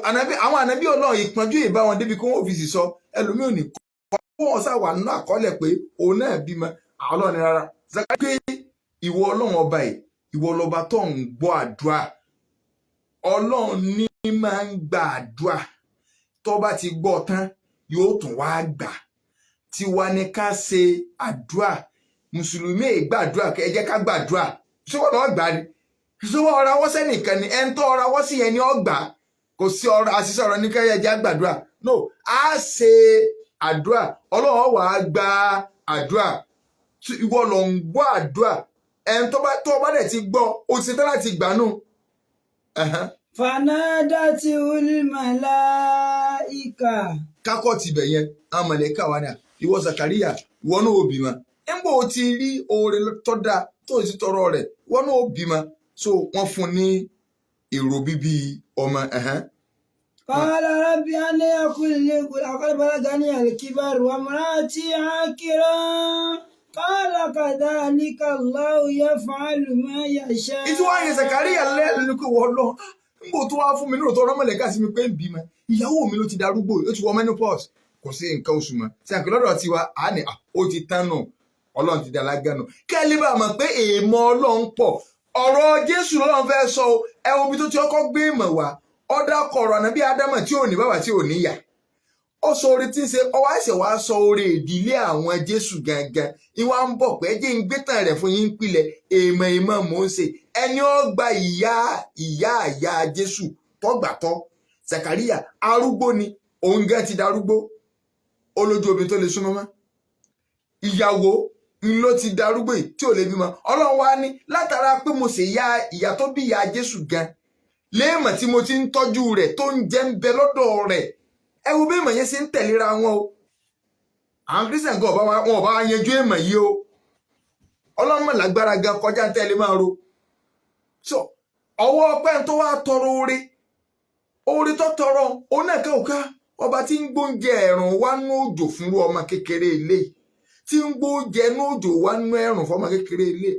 àwọn ànábì Ọlọ́run ìpọ́njú ìbá wọn débi kó wọ́n fi sì sọ ẹlòmíì ò ní kọ́ wọ́n sá wà nínú àkọọ́lẹ̀ pé òun náà bímọ Ọlọ́run rárá Zakariya ìwọ ọlọ́run ọba yìí ìwọ lọba tó ń gbọ́ àdúrà ọlọ́run ní máa ń gba àdúrà tó bá ti gbọ́ tán yóò tún wá gbà tiwa ni ká ṣe àdúrà mùsùlùmí gbàdúrà ẹ jẹ́ ká gbàdúrà ṣé wọn náà gbà ni ṣé wọn ọ̀rọ̀ awọ́ sẹ́nìkan ni ẹni tó ọ̀rọ̀ awọ́ sí yẹn ni ó gbà kò sí ọ̀rọ̀ àṣìṣe ọ̀rọ̀ ní kẹ́yẹ jẹ́ gbàdúrà no a ṣe àdúrà ọlọ́run wà á gba àdúrà ìwọ ló ń gbọ́ àdúrà ẹni tó bá dẹ̀ ti gbọ́ o ti tán láti gbà nù. fanadati ulmalaika. kákọ́ tibẹ̀ yẹn àwọn mọ̀lẹ́kà wà ní ìwọ Zakariya ìwọ náà ò bímọ nígbà ó ti rí oore tó dáa tó ti tọrọ rẹ̀ ìwọ náà ò bímọ so wọ́n fún ní èrò bíbí ọmọ. قال رب أن يكون لي لقد بلغني الكبر وامرأتي عاقرا قال كذلك الله يفعل ما يشاء. ìtú wáyé Zakariya lẹ́nu kó wọ́n lọ nígbà tó wá fún mi ní òótọ́ ọmọlẹ́ka sí mi pé ń bímọ ìyàwó mi ló ti darúgbó ó ti wọ menopause kò sí nǹkan oṣù mọ́ sí àpè lọ́dọ̀ tiwa á ní ó ti tán nù ọlọ́run ti dá lágànù kẹ́lí bá mọ̀ pé èèmọ̀ ọlọ́run pọ̀ ọ̀rọ̀ Jésù lọ́lọ́run fẹ́ sọ ẹ wo bí tó ti ọkọ̀ gbé ìmọ̀ wá ọ̀dà kọ̀ọ̀rọ̀ àná bí Ádámù tí ò ní bàbá tí ò ní ìyá ó sọ orí tí ń ṣe ọwọ́ àṣẹ wàá sọ orí ìdílé àwọn Jésù gangan ìwà ń bọ̀ pé jẹ́ ń gbé tàn rẹ̀ fún yín pilẹ̀ èèmọ̀ mò ń ṣe ẹni ó gba ìyá Jésù tọ́gbàtọ́ Zakariya arúgbó ni òun gan ti darúgbó olójú obìnrin tó lè súnmọ́ mọ́ ìyàwó ló ti darúgbó yìí tí ò lè bímọ ọlọ́run wá ní látara pé mo ṣe ìyá tó bí ìyá Jésù gan léèmọ̀ tí mo ti ń tọ́jú rẹ̀ tó ń jẹ́ ń bẹ lọ́dọ̀ rẹ̀ ẹ wo bí èèmọ̀ yẹn ṣe ń tẹ̀léra wọn o àwọn Christian gan wọn ò bá yanjú èèmọ̀ yìí o ọlọ́run mọ̀ lágbára gan kọjá ń tẹ́lẹ̀ máa ro so ọwọ́ ọpẹ́ tó wá tọrọ oore tó tọrọ òun náà káwọ́ká ọba tí ń gbóúnjẹ ẹ̀rùn wá nú òjò fúnrú ọmọ kékeré ilé tí ń gbóúnjẹ nú òjò wá nú ẹ̀rùn fọmọ kékeré ilé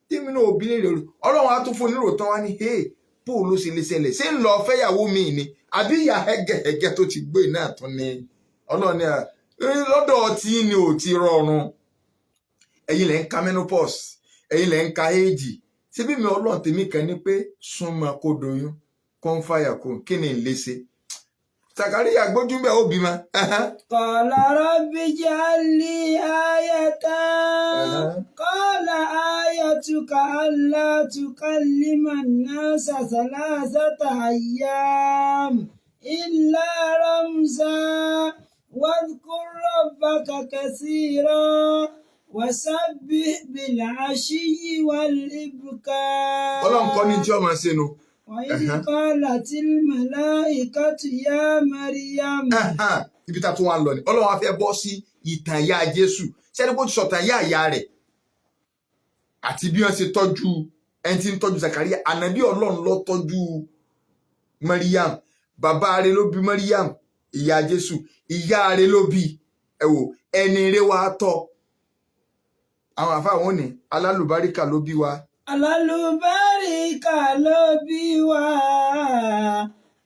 tèmi náà òbí lè rè ọlọ́run á tún fún nírò tán wá ní bóò ló ṣe lè ṣẹlẹ̀ ṣé ń lọ fẹ́yàwó mi ni àbí ìyá ẹgẹ tó ti gbé náà tún ni ọlọ́ni lọ́dọ̀ tí ni ò ti rọrùn ẹ̀yin lẹ́ ń ka menopause ẹ̀yin lẹ́ ń ka éèjì síbí mi ọlọ́run tèmi kan ní pé súnmọ́ kó doyún kó ń fàyà kó kí ni lè ṣe Zakariya gbójú bẹ́ẹ̀ ó bímọ. Qala rabbi ij'alni ayatan qala ayatuka alla tukallima an-nasa thalathata ayyam illa ramza wadhkur rabbaka kathira wasabbih bil-'ashiyyi wal-ibkar. Ọlọ́run kọ́ ní tí ọmọ ṣe nu. وإذ قالت الملائكة يا مريم. ibi tá a tún wá ń lọ ni ọlọ́run á fẹ́ bọ́ sí ìtàn ìyá Jésù sẹ́ni bó ti sọ̀tàn ìyá rẹ̀ àti bí wọ́n ṣe tọ́jú ẹni tí ń tọ́jú Zakariya ànábì ọlọ́run ló tọ́jú Mariam bàbá rẹ̀ ló bí Mariam ìyá Jésù ìyá rẹ̀ ló bí ẹ wò ẹni rẹ̀ wá tọ́ àwọn àfáà wọn ní alálùbáríkà ló bí wa. Alálùbáríkà ló bí wa,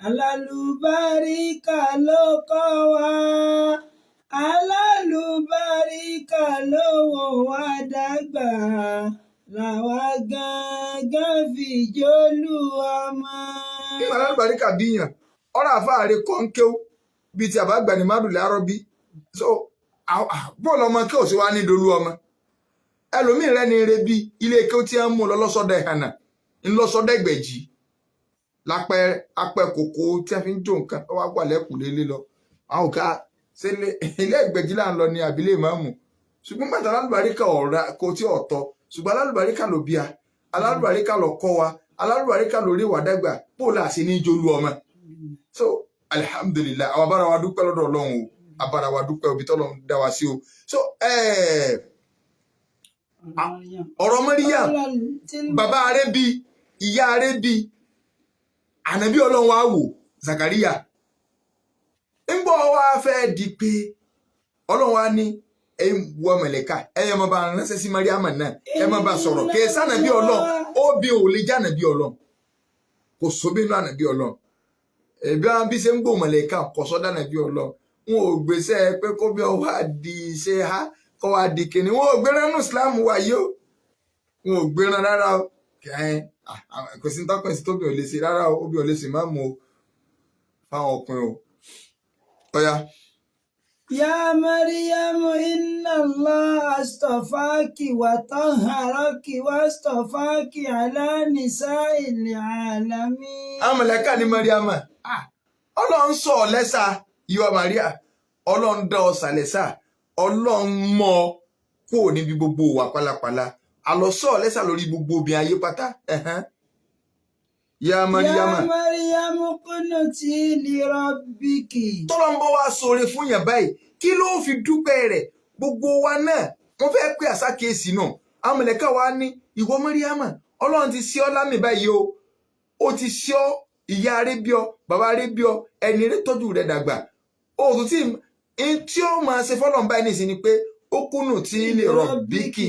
alálùbáríkà ló kọ́ wa, alálùbáríkà ló wò wá dàgbà, làwa gangan fi jólú ọmọ. Nígbà alálùbáríkà bíyàn, ọ̀rọ̀ àfáàrí kọ́ńkéw bíi ti àbágbà ní Mádùlẹ̀ Arọ́bí, so bọ́ọ̀lù ọmọ kí ò sí wá ní dolú ọmọ. Ẹlòmíì rẹ ni ire bí ilé ike tí ń mú lọ lọ́sọ̀dọ̀ ẹ̀hànà ńlọ́sọ̀dọ̀ ẹgbẹ̀jì lápẹ́ apẹ́ kòkó tí a fi ń jó nǹkan ó wá wà lẹ́kùn lélẹ́ lọ àwọn òkà ṣe ilé ẹgbẹ̀jì là ń lọ ní abilé ìmáàmù ṣùgbọ́n bàtà alálùbáríkà ọ̀rá kò tí ọ̀tọ̀ ṣùgbọ́n alálùbáríkà ló bí a alálùbáríkà ló kọ́ wa alálùbáríkà ló rí wàdàgbà bóòlù àṣẹ ní ìjọlú ọmọ so alihamudulilayi àwọn abára wa dúpẹ́ lọ́dọ̀ Ọlọ́run o abára wa dúpẹ́ òbí tọ́lọ́run dá wa sí o so ọ̀rọ̀ Mariam bàbá rẹ̀ bí ìyá rẹ̀ bí ànábì ọlọ́run wá wò Zakariya ńgbọ́ wá fẹ́ di pé ọlọ́run wá ní wọ mẹ̀lẹ́ka ẹ̀yẹ máa bá ránṣẹ́ sí Mariam náà ẹ máa bá sọ̀rọ̀ kì í sànàbí ọlọ́run ó bí ò lè já ànábì ọlọ́run kò sóbínú ànábì ọlọ́run ẹ̀bí wọn bí ṣe ń gbò mẹ̀lẹ́ka kò sọ́dọ̀ ànábì ọlọ́run wọn ò gbèsè pé kó bí ọ wá di ṣe ha kọ́ wa di kìíní wọn ò gbé ránú Islam wà yìí o wọn ò gbéran rárá o kò sí tọkùnrin sí tóbi ò lè ṣe rárá o obì ò lè ṣe má mú o fáwọn ọkùnrin o. ọ̀yá. يا مريم إن الله اصطفاك وطهرك واصطفاك على نساء العالمين. àwọn mọ̀lẹ́kà ní Mariam ọlọ́run sọ ọ lẹ́sà ìwà Maria ọlọ́run dá ọ sàlẹ́sà ọlọ́run mọ kó o níbi gbogbo wà pálapàla àlọ́ sọ ọ lẹ́sà lórí gbogbo obìnrin ayé pátá. Ya Mariam. Ya Mariam kunuti li rabbiki. tọ́lọ́ ń bọ́ wá sóore fún yàn báyìí kí ló fi dúpẹ́ rẹ̀ gbogbo wa náà wọ́n fẹ́ pé àsákèésì náà àwọn mọ̀lẹ́kà wa ní ìwọ Mariam ọlọ́run ti ṣe ọ́ lámì báyìí o ó ti ṣe ọ́ ìyá rẹ̀ bí ọ bàbá rẹ̀ bí ọ ẹni rẹ̀ tọ́jú rẹ̀ dàgbà òòtú tí ó máa ṣe fọ́lọ́run báyìí nìsín ni pé ó kùnù tí li rabbiki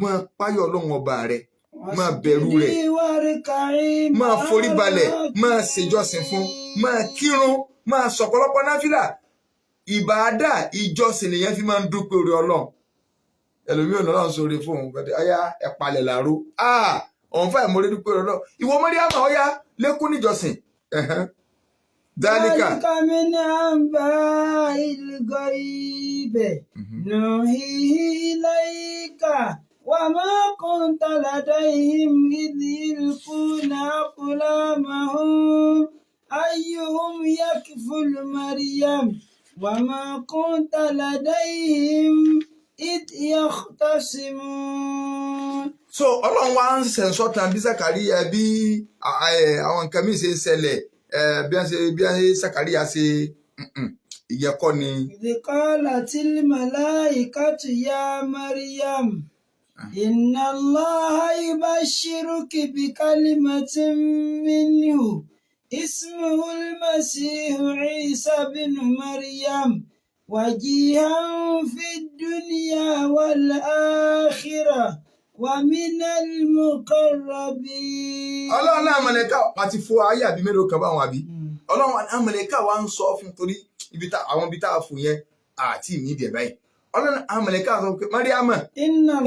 máa páyọ̀ ọlọ́run ọba rẹ̀ máa bẹ̀rù rẹ̀ máa forí balẹ̀ máa ṣèjọsìn fún máa kírun máa sọ̀pọ̀lọpọ̀ náfìlà ìbáadà ìjọsìn nìyẹn fi máa ń dúpẹ́ orí ọlọ́run ẹlòmíì ọ̀nà ọlọ́run sóore fún òun pẹ̀lú ọyá ẹ̀pàlẹ̀ làró ọ̀hún fáì mórí dúpẹ́ orí ọlọ́run ìwọ Mariam ọyá lékún níjọsìn. dálíkà mi ní àǹbá il-ghaibi nuhihi ilayka. وما كنت لديهم إذ يلقون أقلامهم أيهم يكفل مريم وما كنت لديهم إذ يختصمون. so ọlọ́run wá ń sẹ̀nsọ́ tán bí Sàkáríyà bí àwọn nǹkan míì ṣe ń ṣẹlẹ̀ bí Sàkáríyà ṣe ìyẹn kọ́ ni. إذ قالت الملائكة يا مريم إن الله يبشرك بكلمة منه اسمه المسيح عيسى بن مريم وجيها في الدنيا والآخرة ومن المقربين. ọlọ́run náà mọ̀lẹ́kà àti fún ayé àbí mélòó kan báwọn àbí ọlọ́run náà mọ̀lẹ́kà wa ń sọ fún torí àwọn ibi tá a fún yẹn àti ìnídìí ẹ̀ báyìí. ọlọ́run àmọ̀lẹ́ká sọ pé Mariam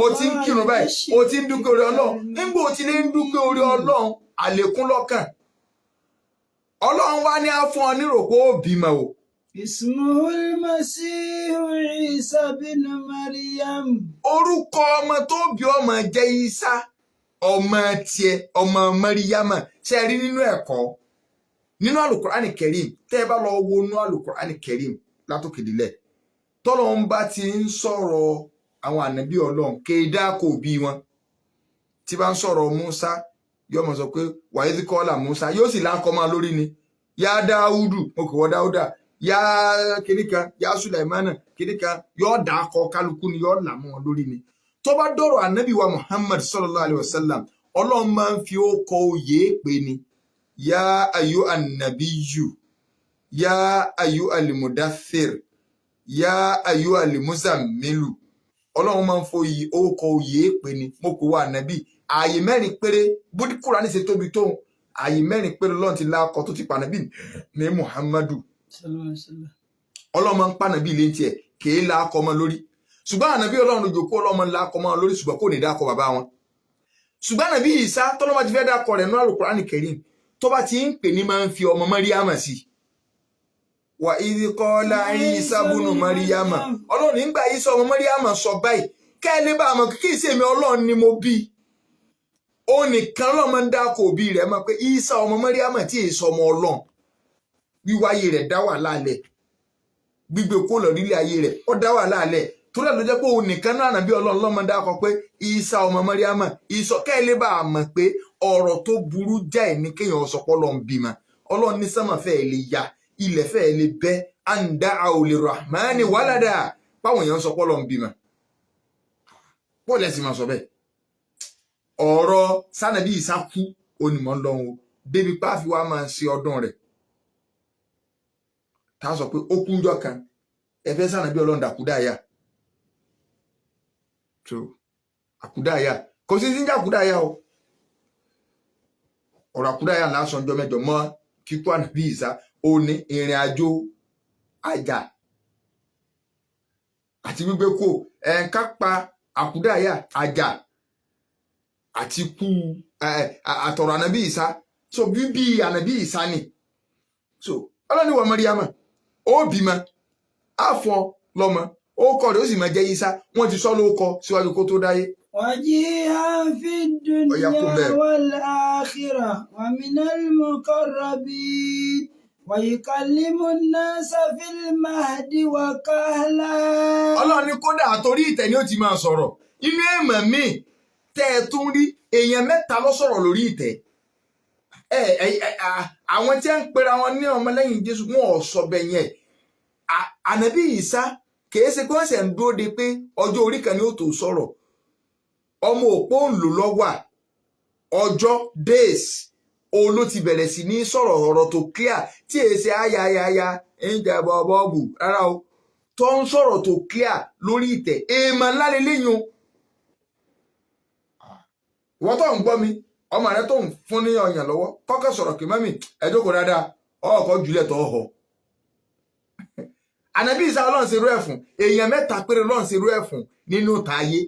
o ti ń kírun báyìí o ti ń dúpẹ́ orí ọlọ́run nígbà o ti lè ń dúpẹ́ orí ọlọ́run àlékún lọ́kàn ọlọ́run wá ní á fún ọ nírò pé ó bímọ o. Ismuhul Masihu Isa bin Maryam. orúkọ ọmọ tó bí ọmọ jẹ́ Isa ọmọ tiẹ̀ ọmọ Mariam ṣe rí nínú ẹ̀kọ́ nínú Al-Qur'ani Karim tẹ́ ẹ bá lọ wo nínú Al-Qur'ani Karim látòkèdélẹ̀ tọ́lọ́run bá ti ń sọ̀rọ̀ àwọn ànábì ọlọ́run kéèdá kò bí wọn tí bá ń sọ̀rọ̀ Musa yóò mọ̀ sọ pé wàyí kọ́lá Musa yóò sì lákọ́ máa lórí ni yá Dáúdù mo kò wọ́ Dáúdà yá kìnìkan yá Sulaimana kìnìkan yóò dà á kọ kálukú ni yóò là mọ́ wọn lórí ni tó bá dọ̀rọ̀ ànábì wa Muhammad sallallahu alayhi wa sallam ọlọ́run máa ń fi ó kọ oyè pé ni yá ayú ànàbíyù yá ayú alimudathir yá ayú alimusamilu ọlọ́run máa ń foyì orúkọ oyè pé ni mo kò wá ànábì ààyè mẹ́rin péré bódí Kùránì ṣe tóbi tóun ààyè mẹ́rin péré lọ́run ti lákọ tó ti pànábì ní Muhammadu ọlọ́run máa ń pànábì ilé tiẹ̀ kèé lákọ ọmọ lórí ṣùgbọ́n ànábì ọlọ́run jòkó ọlọ́run lákọ ọmọ lórí ṣùgbọ́n kò ní dákọ bàbá wọn ṣùgbọ́n ànábì Ìsá tọ́lọ́mọ ti fẹ́ dákọ rẹ̀ nínú Al-Qur'ani Karim tó bá ti ń pè ní máa ń fi ọmọ Mariam sí wà ìdí kọ́lá Ìsá bùnú Mariam ọlọ́run nígbà Ìsá ọmọ Mariam sọ báyìí kẹ́lẹ́ bá àmọ́ kí ìsèmi ọlọ́run ni mo bí ó nìkan lọ́mọ ń dákọ̀ òbí rẹ̀ mọ̀ pé Ìsá ọmọ Mariam tí èso ọmọ ọlọ́run wíwáyé rẹ̀ dá wà lálẹ́ gbígbé kó lọ nílé ayé rẹ̀ ó dá wà lálẹ́ torí ẹ̀ ló jẹ́ pé òun nìkan náà nàbí ọlọ́run lọ́mọ ń dákọ̀ pé Ìsá ọmọ Mariam ìsọ kẹ́lẹ́ bá àmọ́ pé ọ̀rọ̀ tó burú jáì ní kéèyàn ọ̀sọ̀pọ̀ lọ́n bímọ ọlọ́run ní sánmà fẹ́ẹ́ lè ya ilẹ̀ fẹ́ẹ́ lè bẹ́ àǹdá àwòlè rahmani wàládà báwọn èèyàn sọ pọ́lọ́ ń bímọ bọ́ọ̀lù ẹ̀sìn máa sọ bẹ́ẹ̀ ọ̀rọ̀ sànàbí Ìsá kú onímọ̀ lọ́hùn débi páàfì wa máa ń ṣe ọdún rẹ̀ tá a sọ pé ó kúnjọ́ kan ẹ̀fẹ́ sànàbí ọlọ́run dàkúdàáyà tó àkúdàáyà kò sí sí ń jẹ́ àkúdàáyà o ọ̀rọ̀ àkúdàáyà lásán ọjọ́ mẹ́jọ mọ́ kíkú ànàbí Ìsá ó ní ìrìn àjò àjà àti gbígbé kó ẹ̀ka pa àkúdàáyà àjà àti kú àtọ̀rọ̀ ànábì Ìsá so bíbí ànábì Ìsá ni so ọlọ́ni wọ Màríyámà ó bímọ àfọ lọ́mọ ó kọ rẹ̀ ó sì máa jẹ́ Ìsá wọ́n ti sọ lóko síwájú kó tó dáyé. وجيها في الدنيا والآخرة ومن المقربين ويكلم الناس في المهد وكهلا. Ọlọ́run ní kódà àtòrí ìtẹ́ ni ó ti máa sọ̀rọ̀ inú èèmọ̀ míì tẹ́ ẹ tún rí èèyàn mẹ́ta ló sọ̀rọ̀ lórí ìtẹ́ àwọn tí ń pera wọn ní ọmọlẹ́yìn Jésù wọn ò sọ bẹ́ẹ̀ yẹn ànábì Ìsá kìí ṣe pé wọ́n ṣe ń dúró de pé ọjọ́ orí kan ni ó tó sọ̀rọ̀ ọmọ òpó ń lò lọ́wọ́ ọjọ́ days òun ló ti bẹ̀rẹ̀ sí ní sọ̀rọ̀ ọ̀rọ̀ tó clear tí èyí ṣe ayayaya ń jẹ bọ́ọ̀bù rárá o tó ń sọ̀rọ̀ tó clear lórí ìtẹ́ èèmọ̀ ńlá lélẹ́yìn o ìwọ́n tó ń gbọ́ mi ọmọ rẹ tó ń fún ní ọyàn lọ́wọ́ kọ́kọ́ sọ̀rọ̀ kì mọ́mì ẹ jókòó dáadáa ọkọ̀ jùlẹ̀ tó họ ànábì Ìsá Ọlọ́run ṣerú ẹ̀ fún èèyàn mẹ́ta péré Ọlọ́run ṣerú ẹ̀ fún nínú tààyé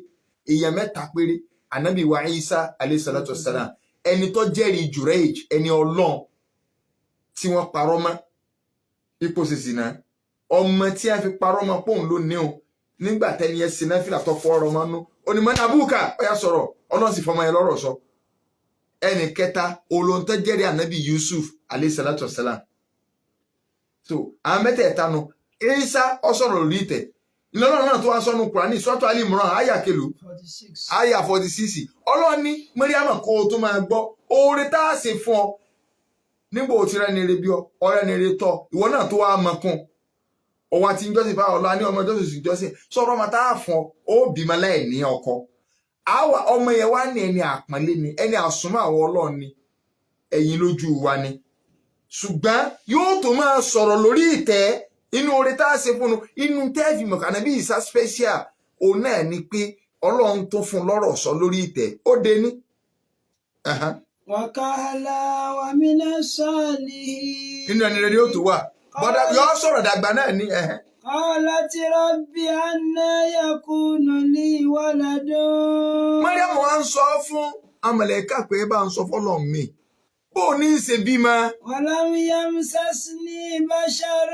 èèyàn mẹ́ta péré ànábì wa Ìsá alayhi salatu wassalam ẹni tó jẹ́rìí Jùrẹ́j ẹni Ọlọ́run tí wọ́n parọ́ mọ́ ipò sísì náà ọmọ tí a fi parọ́ mọ́ pòun ló ní o nígbà tẹ́ni ẹ sinna fìlà tó fọ́ ọ̀rọ̀ mọ́ nú onímọ̀ ní abúkà ó yá sọ̀rọ̀ Ọlọ́run sì fọmọ yẹn lọ́rọ̀ sọ ẹnì kẹta olóńtọ́ jẹ́rìí ànábì Yusuf alayhi salatu wassalam so àwọn mẹ́tẹ̀ẹ̀ta nu Ìsá ọ̀sọ̀rọ̀ lórí ìtẹ́ ìlọ́rọ̀ náà tó wá sọ́nu Kùránì Suratu Ali Imran àyà kelu àyà 46 Ọlọ́run ní Màríyámà kó o tó máa gbọ́ oore tá a ṣe fún ọ nígbà ó ti rẹ́ni rẹ bí ọ ọ̀rẹ́ ni rẹ tọ́ ìwọ náà tó wá mọ̀kún ọwọ́ àti ìjọsìn fáwọn ọlọ́wà ní ọmọ ìjọsìn ìjọsìn sọ̀rọ̀ ọmọ tá a fún ọ ó bímọ láì ní ọkọ àwa ọmọ yẹn wá ní ẹni àpọ́nlé ni ẹni àsúnmọ́ àwọn Ọlọ́run ni ẹ̀yin lójú wa ni ṣùgbọ́n yóò tó máa sọ̀rọ̀ lórí ìtẹ́ inú oore tá a ṣe fún un inú tẹ́ẹ̀fì mọ̀kànnà bí Ìsá special òun náà ni pé Ọlọ́run tó fún lọ́rọ̀ sọ lórí ìtẹ́ ó dé ní. wàkàlà wàmínà sọ́ọ̀lì. inú ẹni rẹ ni ó tó wà bọ́dà yọ sọ̀rọ̀ dàgbà náà ní. قالت رب أنى يكون لي ولد. Mariam wá ń sọ fún amọ̀lẹ́kà pé bá ń sọ fọ́lọ́run mi bó ní í ṣe bímọ. ولم يمسسني بشر.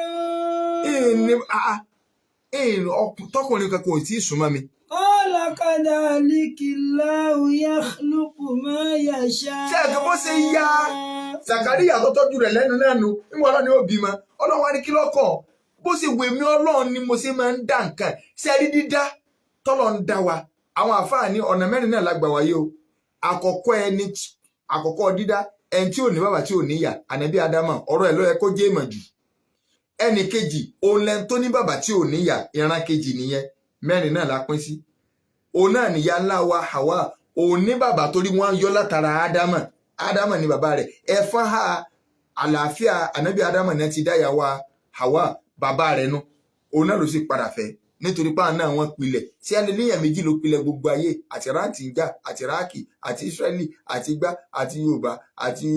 tọkùnrin kankan ò tí ì súnmọ́ mi. قال كذلك الله يخلق ما يشاء. ṣé ẹ̀ka bó ṣe ya Sàkáríyà tó tọ́jú rẹ̀ lẹ́nu lẹ́nu nígbà Ọlọ́run ni ó bímọ Ọlọ́run wá ní kí lọ́kàn bó ṣe wèmí Ọlọ́run ni mo ṣe máa ń dá nǹkan ṣe rí dídá tọ́lọ̀ ń dá wa àwọn àfáà ní ọ̀nà mẹ́rin náà lágbà wáyé o àkọ́kọ́ dídá ẹni tí ò ní bàbá tí ò níyà ànábì Ádámà ọ̀rọ̀ ẹ̀ ló yẹ kó jẹ́ ìmọ̀ jù ẹnì kejì òun lẹni tó ní bàbá tí ò níyà ìran kejì nìyẹn mẹ́rin náà la pín sí òun náà níyà ńlá wa Hawa òun ní bàbá torí wọ́n yọ látara Ádámà ní bàbá rẹ̀ ẹ̀fọn ha àlàáfíà ànábì Ádámà náà ti dá ìyàwó Hawa bàbá rẹ̀ nu òun náà ló sì padà fẹ́ nítorí pé àwọn náà wọ́n pilẹ̀ tí ẹlẹ́yìn méjì ló pilẹ̀ gbogbo ayé àti rántí ìjà àti ráàkì àti Ísírẹ́lì àti Ìgbà àti Yorùbá àti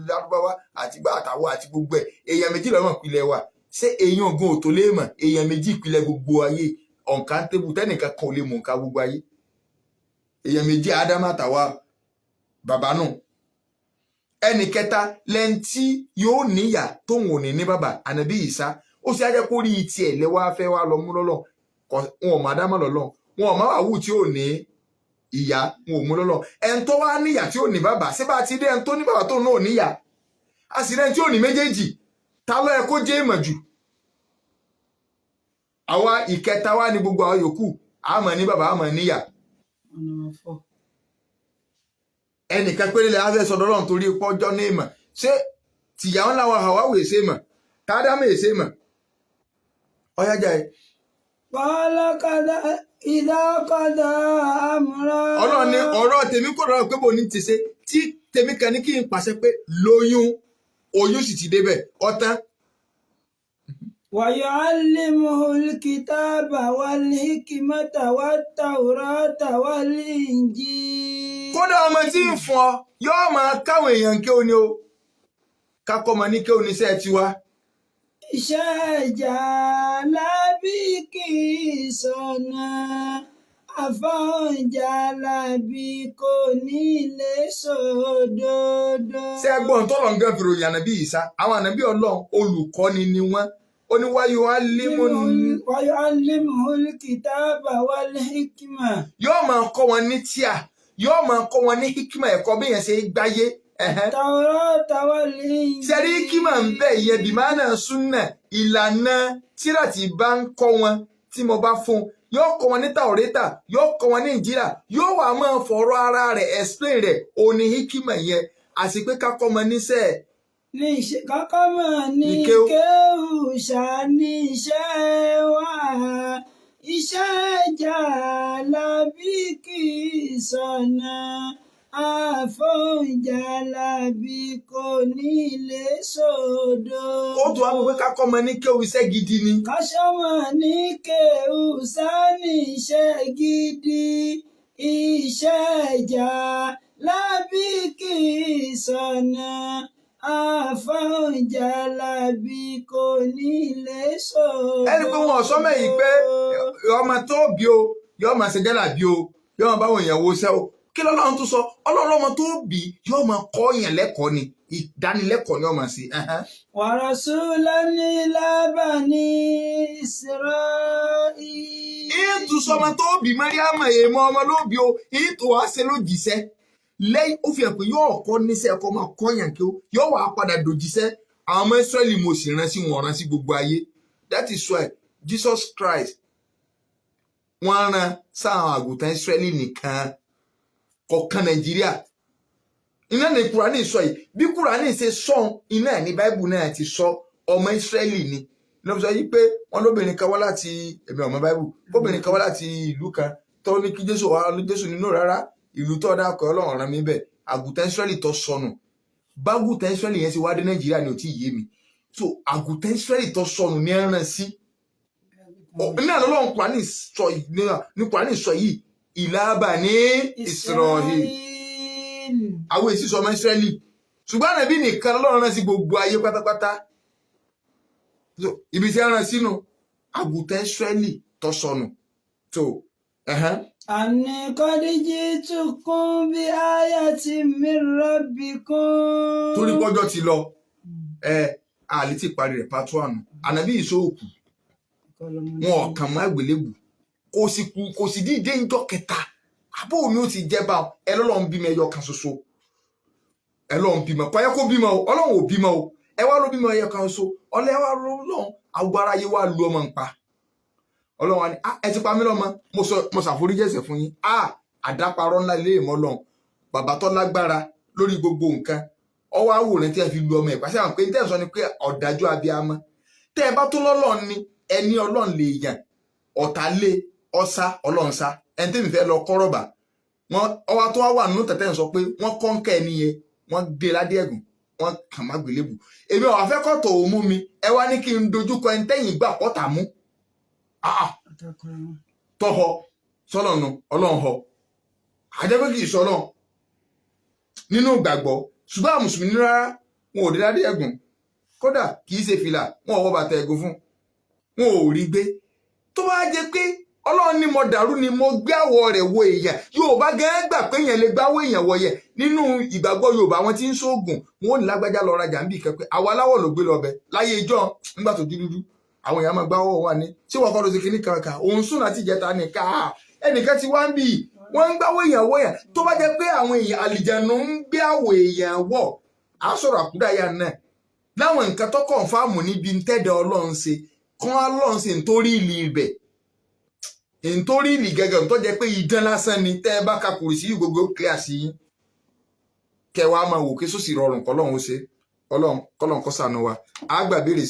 Lárúbáwá àti Ìgbà àtàwọ̀ àti gbogbo ẹ̀ èèyàn méjì lọ́mọ pilẹ̀ wa ṣé èèyàn ògùn òtó lè mọ̀ èèyàn méjì pilẹ̀ gbogbo ayé uncountable tẹ́nìkan kan ò lè mọ̀ nǹkan gbogbo ayé èèyàn méjì Ádámù àtàwà bàbá náà ẹnì kẹta lẹ́ni tí yóò níyà tóun ò ní bàbá ànábì Ìsá ó sì á jẹ́ kó rí tiẹ̀ lẹ́wọ́ afẹ́ wa lọ mú lọ́lọ́ wọn ò má Ádámù lọ́lọ́ wọn ò má wàhù tí ò ní ìyá wọn ò mú lọ́lọ́ ẹni tó wá níyà tí ò ní bàbá ṣé bá ti dé ẹni tó ní bàbá tóun náà ò níyà a sì rẹ́ni tí ò ní méjèèjì ta ló yẹ kó jẹ́ ìmọ̀ jù àwa ìkẹta wa ní gbogbo àwọn yòókù àmọ́ ní bàbá àmọ́ níyà ẹnìkan péré lè afẹ́ sọ̀dọ̀ Ọlọ́run torí pọ́jọ́ ní ìmọ̀ ṣé tìyàwó ńlá wa Háwà èsè mọ̀ tádàmù èsè mọ̀ ọ̀yájà ẹ̀. Pàálákàdá ìdákàdá àmúra. Ọlọ́run ní ọ̀rọ̀ tèmi kò rọrùn pé bò ní ti ṣe tí tèmi kan ní kí n pàṣẹ pé lóyún oyún sì ti débẹ̀ ọ̀tán. ويعلمه الكتاب والحكمة والتوراة والإنجيل. kódà ọmọ tí ń fún ọ yóò máa káwọn èèyàn kí o ní o kákọ́ ọmọ ní kí o ní sẹ́ẹ̀ tiwa. iṣẹ́ ìjà lábí kì í sọnà àfọ̀njálàbí kò ní lè sòdodo. ṣé ẹgbọ́n tó lọ́n gẹ́ fìròyìn ànábì Ìsá àwọn ànábì Ọlọ́run olùkọ́ni ni wọ́n ó ní wáyé alimuhul kitaba wal hikma. yóò máa kọ́ wọn ní tíà yóò máa kọ́ wọn ní hikima ẹ̀kọ́ bí yẹn ṣe gbáyé. Tawrata wal Injil. sẹ́rí hikima ń bẹ̀ yẹ bí máa náà súnà ìlànà tíra tí bá ń kọ́ wọn tí mo bá fún yóò kọ́ wọn ní Taurata yóò kọ́ wọn ní Injila yóò wá máa fọ̀rọ̀ ara rẹ̀ explain rẹ̀ òní hikima yẹn àti pé ká kọ́ wọn níṣẹ́ ní iṣẹ́ kọ́kọ́ mọ̀ ní kéwù ṣá ní iṣẹ́ wa iṣẹ́ jàlábí kì í sọnà àfọ̀njálàbí kò ní lè sòdodo. ó tún wá mọ̀ pé ká kọ́ wọn ní kéwù iṣẹ́ gidi ni. Kọ́ṣọ́mọ̀ ní kéwù ṣá ní iṣẹ́ gidi iṣẹ́ jàlábí kì í sọnà àfọ̀njálàbí kò ní lè sòdodo. ẹni pé wọn sọ mẹ́yìn pé ọmọ tó bí o yóò máa ṣe jálàbí o yóò máa báwọn èèyàn wo ṣẹ́ o kí lọ́lọ́run tún sọ Ọlọ́run ọmọ tó bí yóò máa kọ́ èèyàn lẹ́kọ̀ọ́ ni ìdánilẹ́kọ̀ọ́ ni ó máa ṣe. wa rasulan ila bani Isra'il. ìtúsọmọ tó bí Mariam èèmọ ọmọ ló bí o ìtò wá ṣe ló jíṣẹ́ lẹ́yìn ó fi hàn pé yóò kọ́ níṣẹ́ ẹ̀kọ́ máa kọ́yàn kí ó yóò wá padà dòjíṣẹ́ àwọn ọmọ Ísírẹ́lì mo sì rán sí wọn rán sí gbogbo ayé. That is why Jesus Christ wọ́n rán sáwọn àgùntàn Ísírẹ́lì nìkan kọ̀ọ̀kan Nàìjíríà iná ní Kùránì sọ yìí bí Kùránì ṣe sọ iná ní Báíbù náà ti sọ ọmọ Ísírẹ́lì ni lọ́wọ́ sọ yìí pé wọ́n lóbìnrin kan wá láti ẹ̀mí ọmọ Báíbù obìnrin kan wá láti ìlú kan tó ní kí Jésù wá Jésù nínú rárá ìlú tó dákọ̀ Ọlọ́run rán mi bẹ́ẹ̀ àgùntàn Ísírẹ́lì tó sọnù bágùntàn Ísírẹ́lì yẹn ti wá dé Nàìjíríà ni ò tí ì yé mi so àgùntàn Ísírẹ́lì tó sọnù ní ẹran sí ní àlọ́lọ́run Kùránì sọ yìí ìlàbà ní Ísírẹ́lì àwọn èsì sọmọ Ísírẹ́lì ṣùgbọ́n ànábì nìkan Ọlọ́run rán sí gbogbo ayé pátápátá ibi tí a rán sínú àgùntàn Ísírẹ́lì tó sọnù tó Àní kọ́díjì tún kún bí ayati min rabbikum. torí pọ́jọ́ ti lọ àlè tí parí rẹ̀ pátó àná ànábì ìṣòòkù wọn ọ̀kan mọ́ àgbélébù kò sì dídé ńjọ́ kẹta àbó mi ò ti jẹ́ bá ẹ lọ́lọ́run bímọ ẹyọ kan ṣoṣo ẹ lọ́run bímọ kọ́yẹ́ kó bímọ o Ọlọ́run ò bímọ o ẹ wá ló bímọ ẹyọ kan ṣoṣo ọlẹ́ wá lọ́run agbára yé wá lu ọmọ nǹpa Ọlọ́run wa ni ẹ ti pa mí lọ́mọ mo ṣàforíjì ẹ̀ṣẹ̀ fún yín àdáparọ́ ńlá ilé ìmọ̀ Ọlọ́run bàbá tó lágbára lórí gbogbo nǹkan ọwọ́ àwòrán tí ẹ fi lu ọmọ ẹ̀ pàṣẹ àwọn pé tẹ́ ẹ̀ sọ ni pé ọ̀dájú abiyamọ tẹ́ ẹ bá tó lọ́lọ́run ni ẹni Ọlọ́run lè yàn ọ̀tá lé ọ̀sá Ọlọ́run sá ẹni tẹ́mi fẹ́ lọ kọ́rọ̀bà wọn ọwọ́ tó wà nínú tẹ̀tẹ̀ sọ pé wọ́n kọ́ńkẹ́ ẹni yẹn wọ́n gbé ládé ẹ̀gùn wọ́n kàn má gbélébù èmi ọ̀ afẹ́kọ̀tọ̀ ò mú mi ẹ wá ní kí n dojúkọ ẹni tẹ́yìn gbà pọ́tà mú tọ́họ sọ́lọ́nu Ọlọ́run họ àjẹ́pẹ́ kì í sọ́lọ́ nínú ìgbàgbọ́ ṣùgbọ́n àwọn mùsùlùmí rárá wọn ò dé ládé ẹ̀gùn kódà kì í ṣe fìlà wọn ò wọ bàtà ẹ̀gùn fún wọn ò rí gbé tó bá jẹ́ pé Ọlọ́run ní mo dàrú ni mo gbé àwọ̀ rẹ̀ wo èèyàn Yorùbá gẹ́gẹ́ gbà pé èèyàn lè gbáwó èèyàn wọ̀yẹ̀ nínú ìgbàgbọ́ Yorùbá wọn tí ń ṣoògùn wọn ò ní lágbájá lọ rajà níbi kan pé àwa aláwọ̀ ló gbé lọ bẹ láyé ijọ́ nígbà tó dúdú àwọn èèyàn máa gbáwó wà ní tí wọn kọ́ ló ti kíní kankan òun sùn láti ìjẹta nìka ẹnìkan ti wá ń bì wọ́n ń gbáwó èèyàn wọ̀yẹ̀ tó bá jẹ́ pé àwọn èèyàn àlìjànú ń gbé àwọ̀ èèyàn wọ̀ á sọ̀rọ̀ àkúdàáyà náà láwọn nǹkan tó kọ̀ǹfàmù níbi tẹ́dẹ̀ Ọlọ́run ṣe kán Ọlọ́run ṣe nítorí ìlì ibẹ̀ nítorí ìlì gẹ́gẹ́ tó jẹ́ pé idán lásán ni tẹ́ ẹ bá ka kùrì sí gbogbo kílíà sí yín kẹwàá máa wò kí sósì rọrùn kọ́lọ́run ó ṣe kọ́lọ́run kó ṣàánú wa àgbà béèrè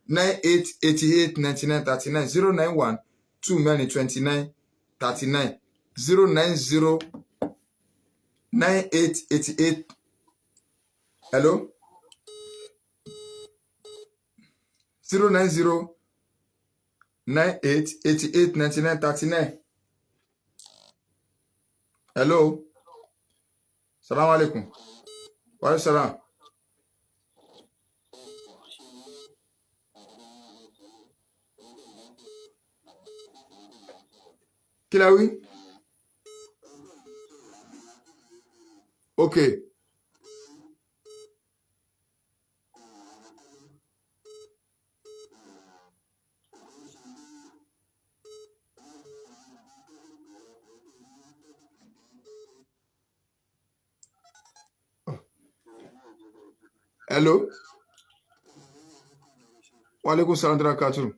09098889939 091 2 hello 09098889939 hello salaam alaikum wa alaikum salam Kí la wí? Okay. Hello. Wa alaikum salam wa barakatuh.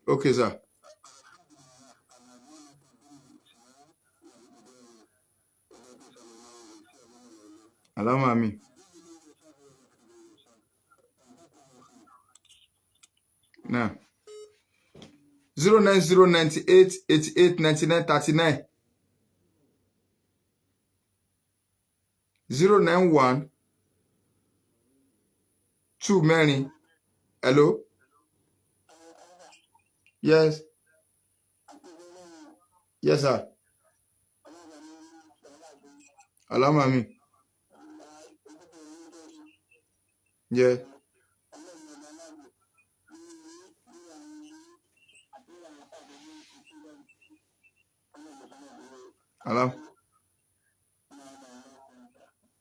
Okay, sir. Allahumma amin. Now. 09098 88 99 39. 091 2 mẹ́rin. Hello. Yes. Yes, sir. Allahumma amin. Yeah. Allah.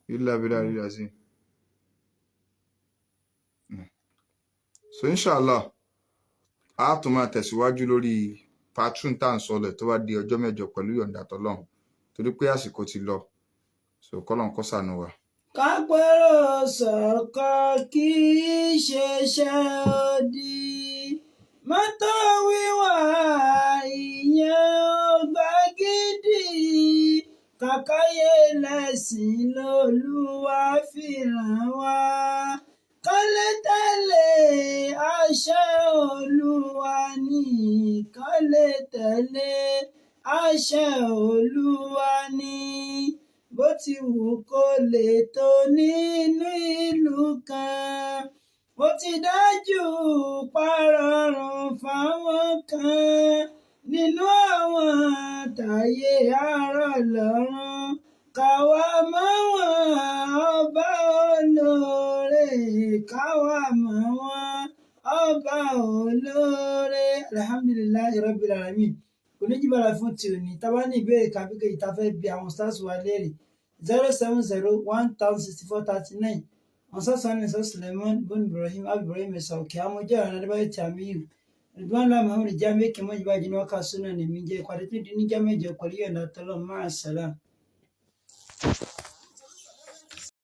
Illa billahi azim. So inshallah, a tún máa tẹ̀síwájú lórí patron tá à ń sọlẹ̀ tó bá di ọjọ́ mẹ́jọ pẹ̀lú yọ̀ǹda tọ́lọ́run torí pé àsìkò ti lọ. So kọ́lọ́n kó ṣàánú wa. Kápẹ́rò sọ̀kọ̀ kì í ṣe iṣẹ́ òdì. Mọ́tò wíwà ìyẹn ọgbà gidi. Kàkáyé lẹ́sìn lolúwa fi ràn wá. Kọ́lé tẹ̀lé àṣẹ Olúwa ní. Kọ́lé tẹ̀lé àṣẹ Olúwa ní. Bó ti wù kó lè tó nínú ìlú kan. Ó ti dájú párọ̀rùn fáwọn kan. Nínú àwọn táyé àárọ̀ lọ́rùn. Káwa mọ̀ wọ́n ọba olóore. Káwa mọ̀ wọ́n ọba olóore. Alhamdulillahi rabbil alamin. Oníjìbára fún ti òní tá bá ní ìbéèrè kàbíkẹ́ yìí tá fẹ́ bi àwọn stars wa léèrè 070 1064 39. Àwọn stars wa ní sọ Suleiman bin Ibrahim Ibrahim Ẹ̀sà òkè amójẹ́ ọ̀rọ̀ adébáyé tí a mi yù. Ridwanullah Muhammad Jamiu kí wọ́n jìbá jìnnà wákà súnà ní mi jẹ́ ìpàdé tó di níjà mẹ́jọ pẹ̀lú yọ̀ǹda tọ́lọ́ máa sàlám.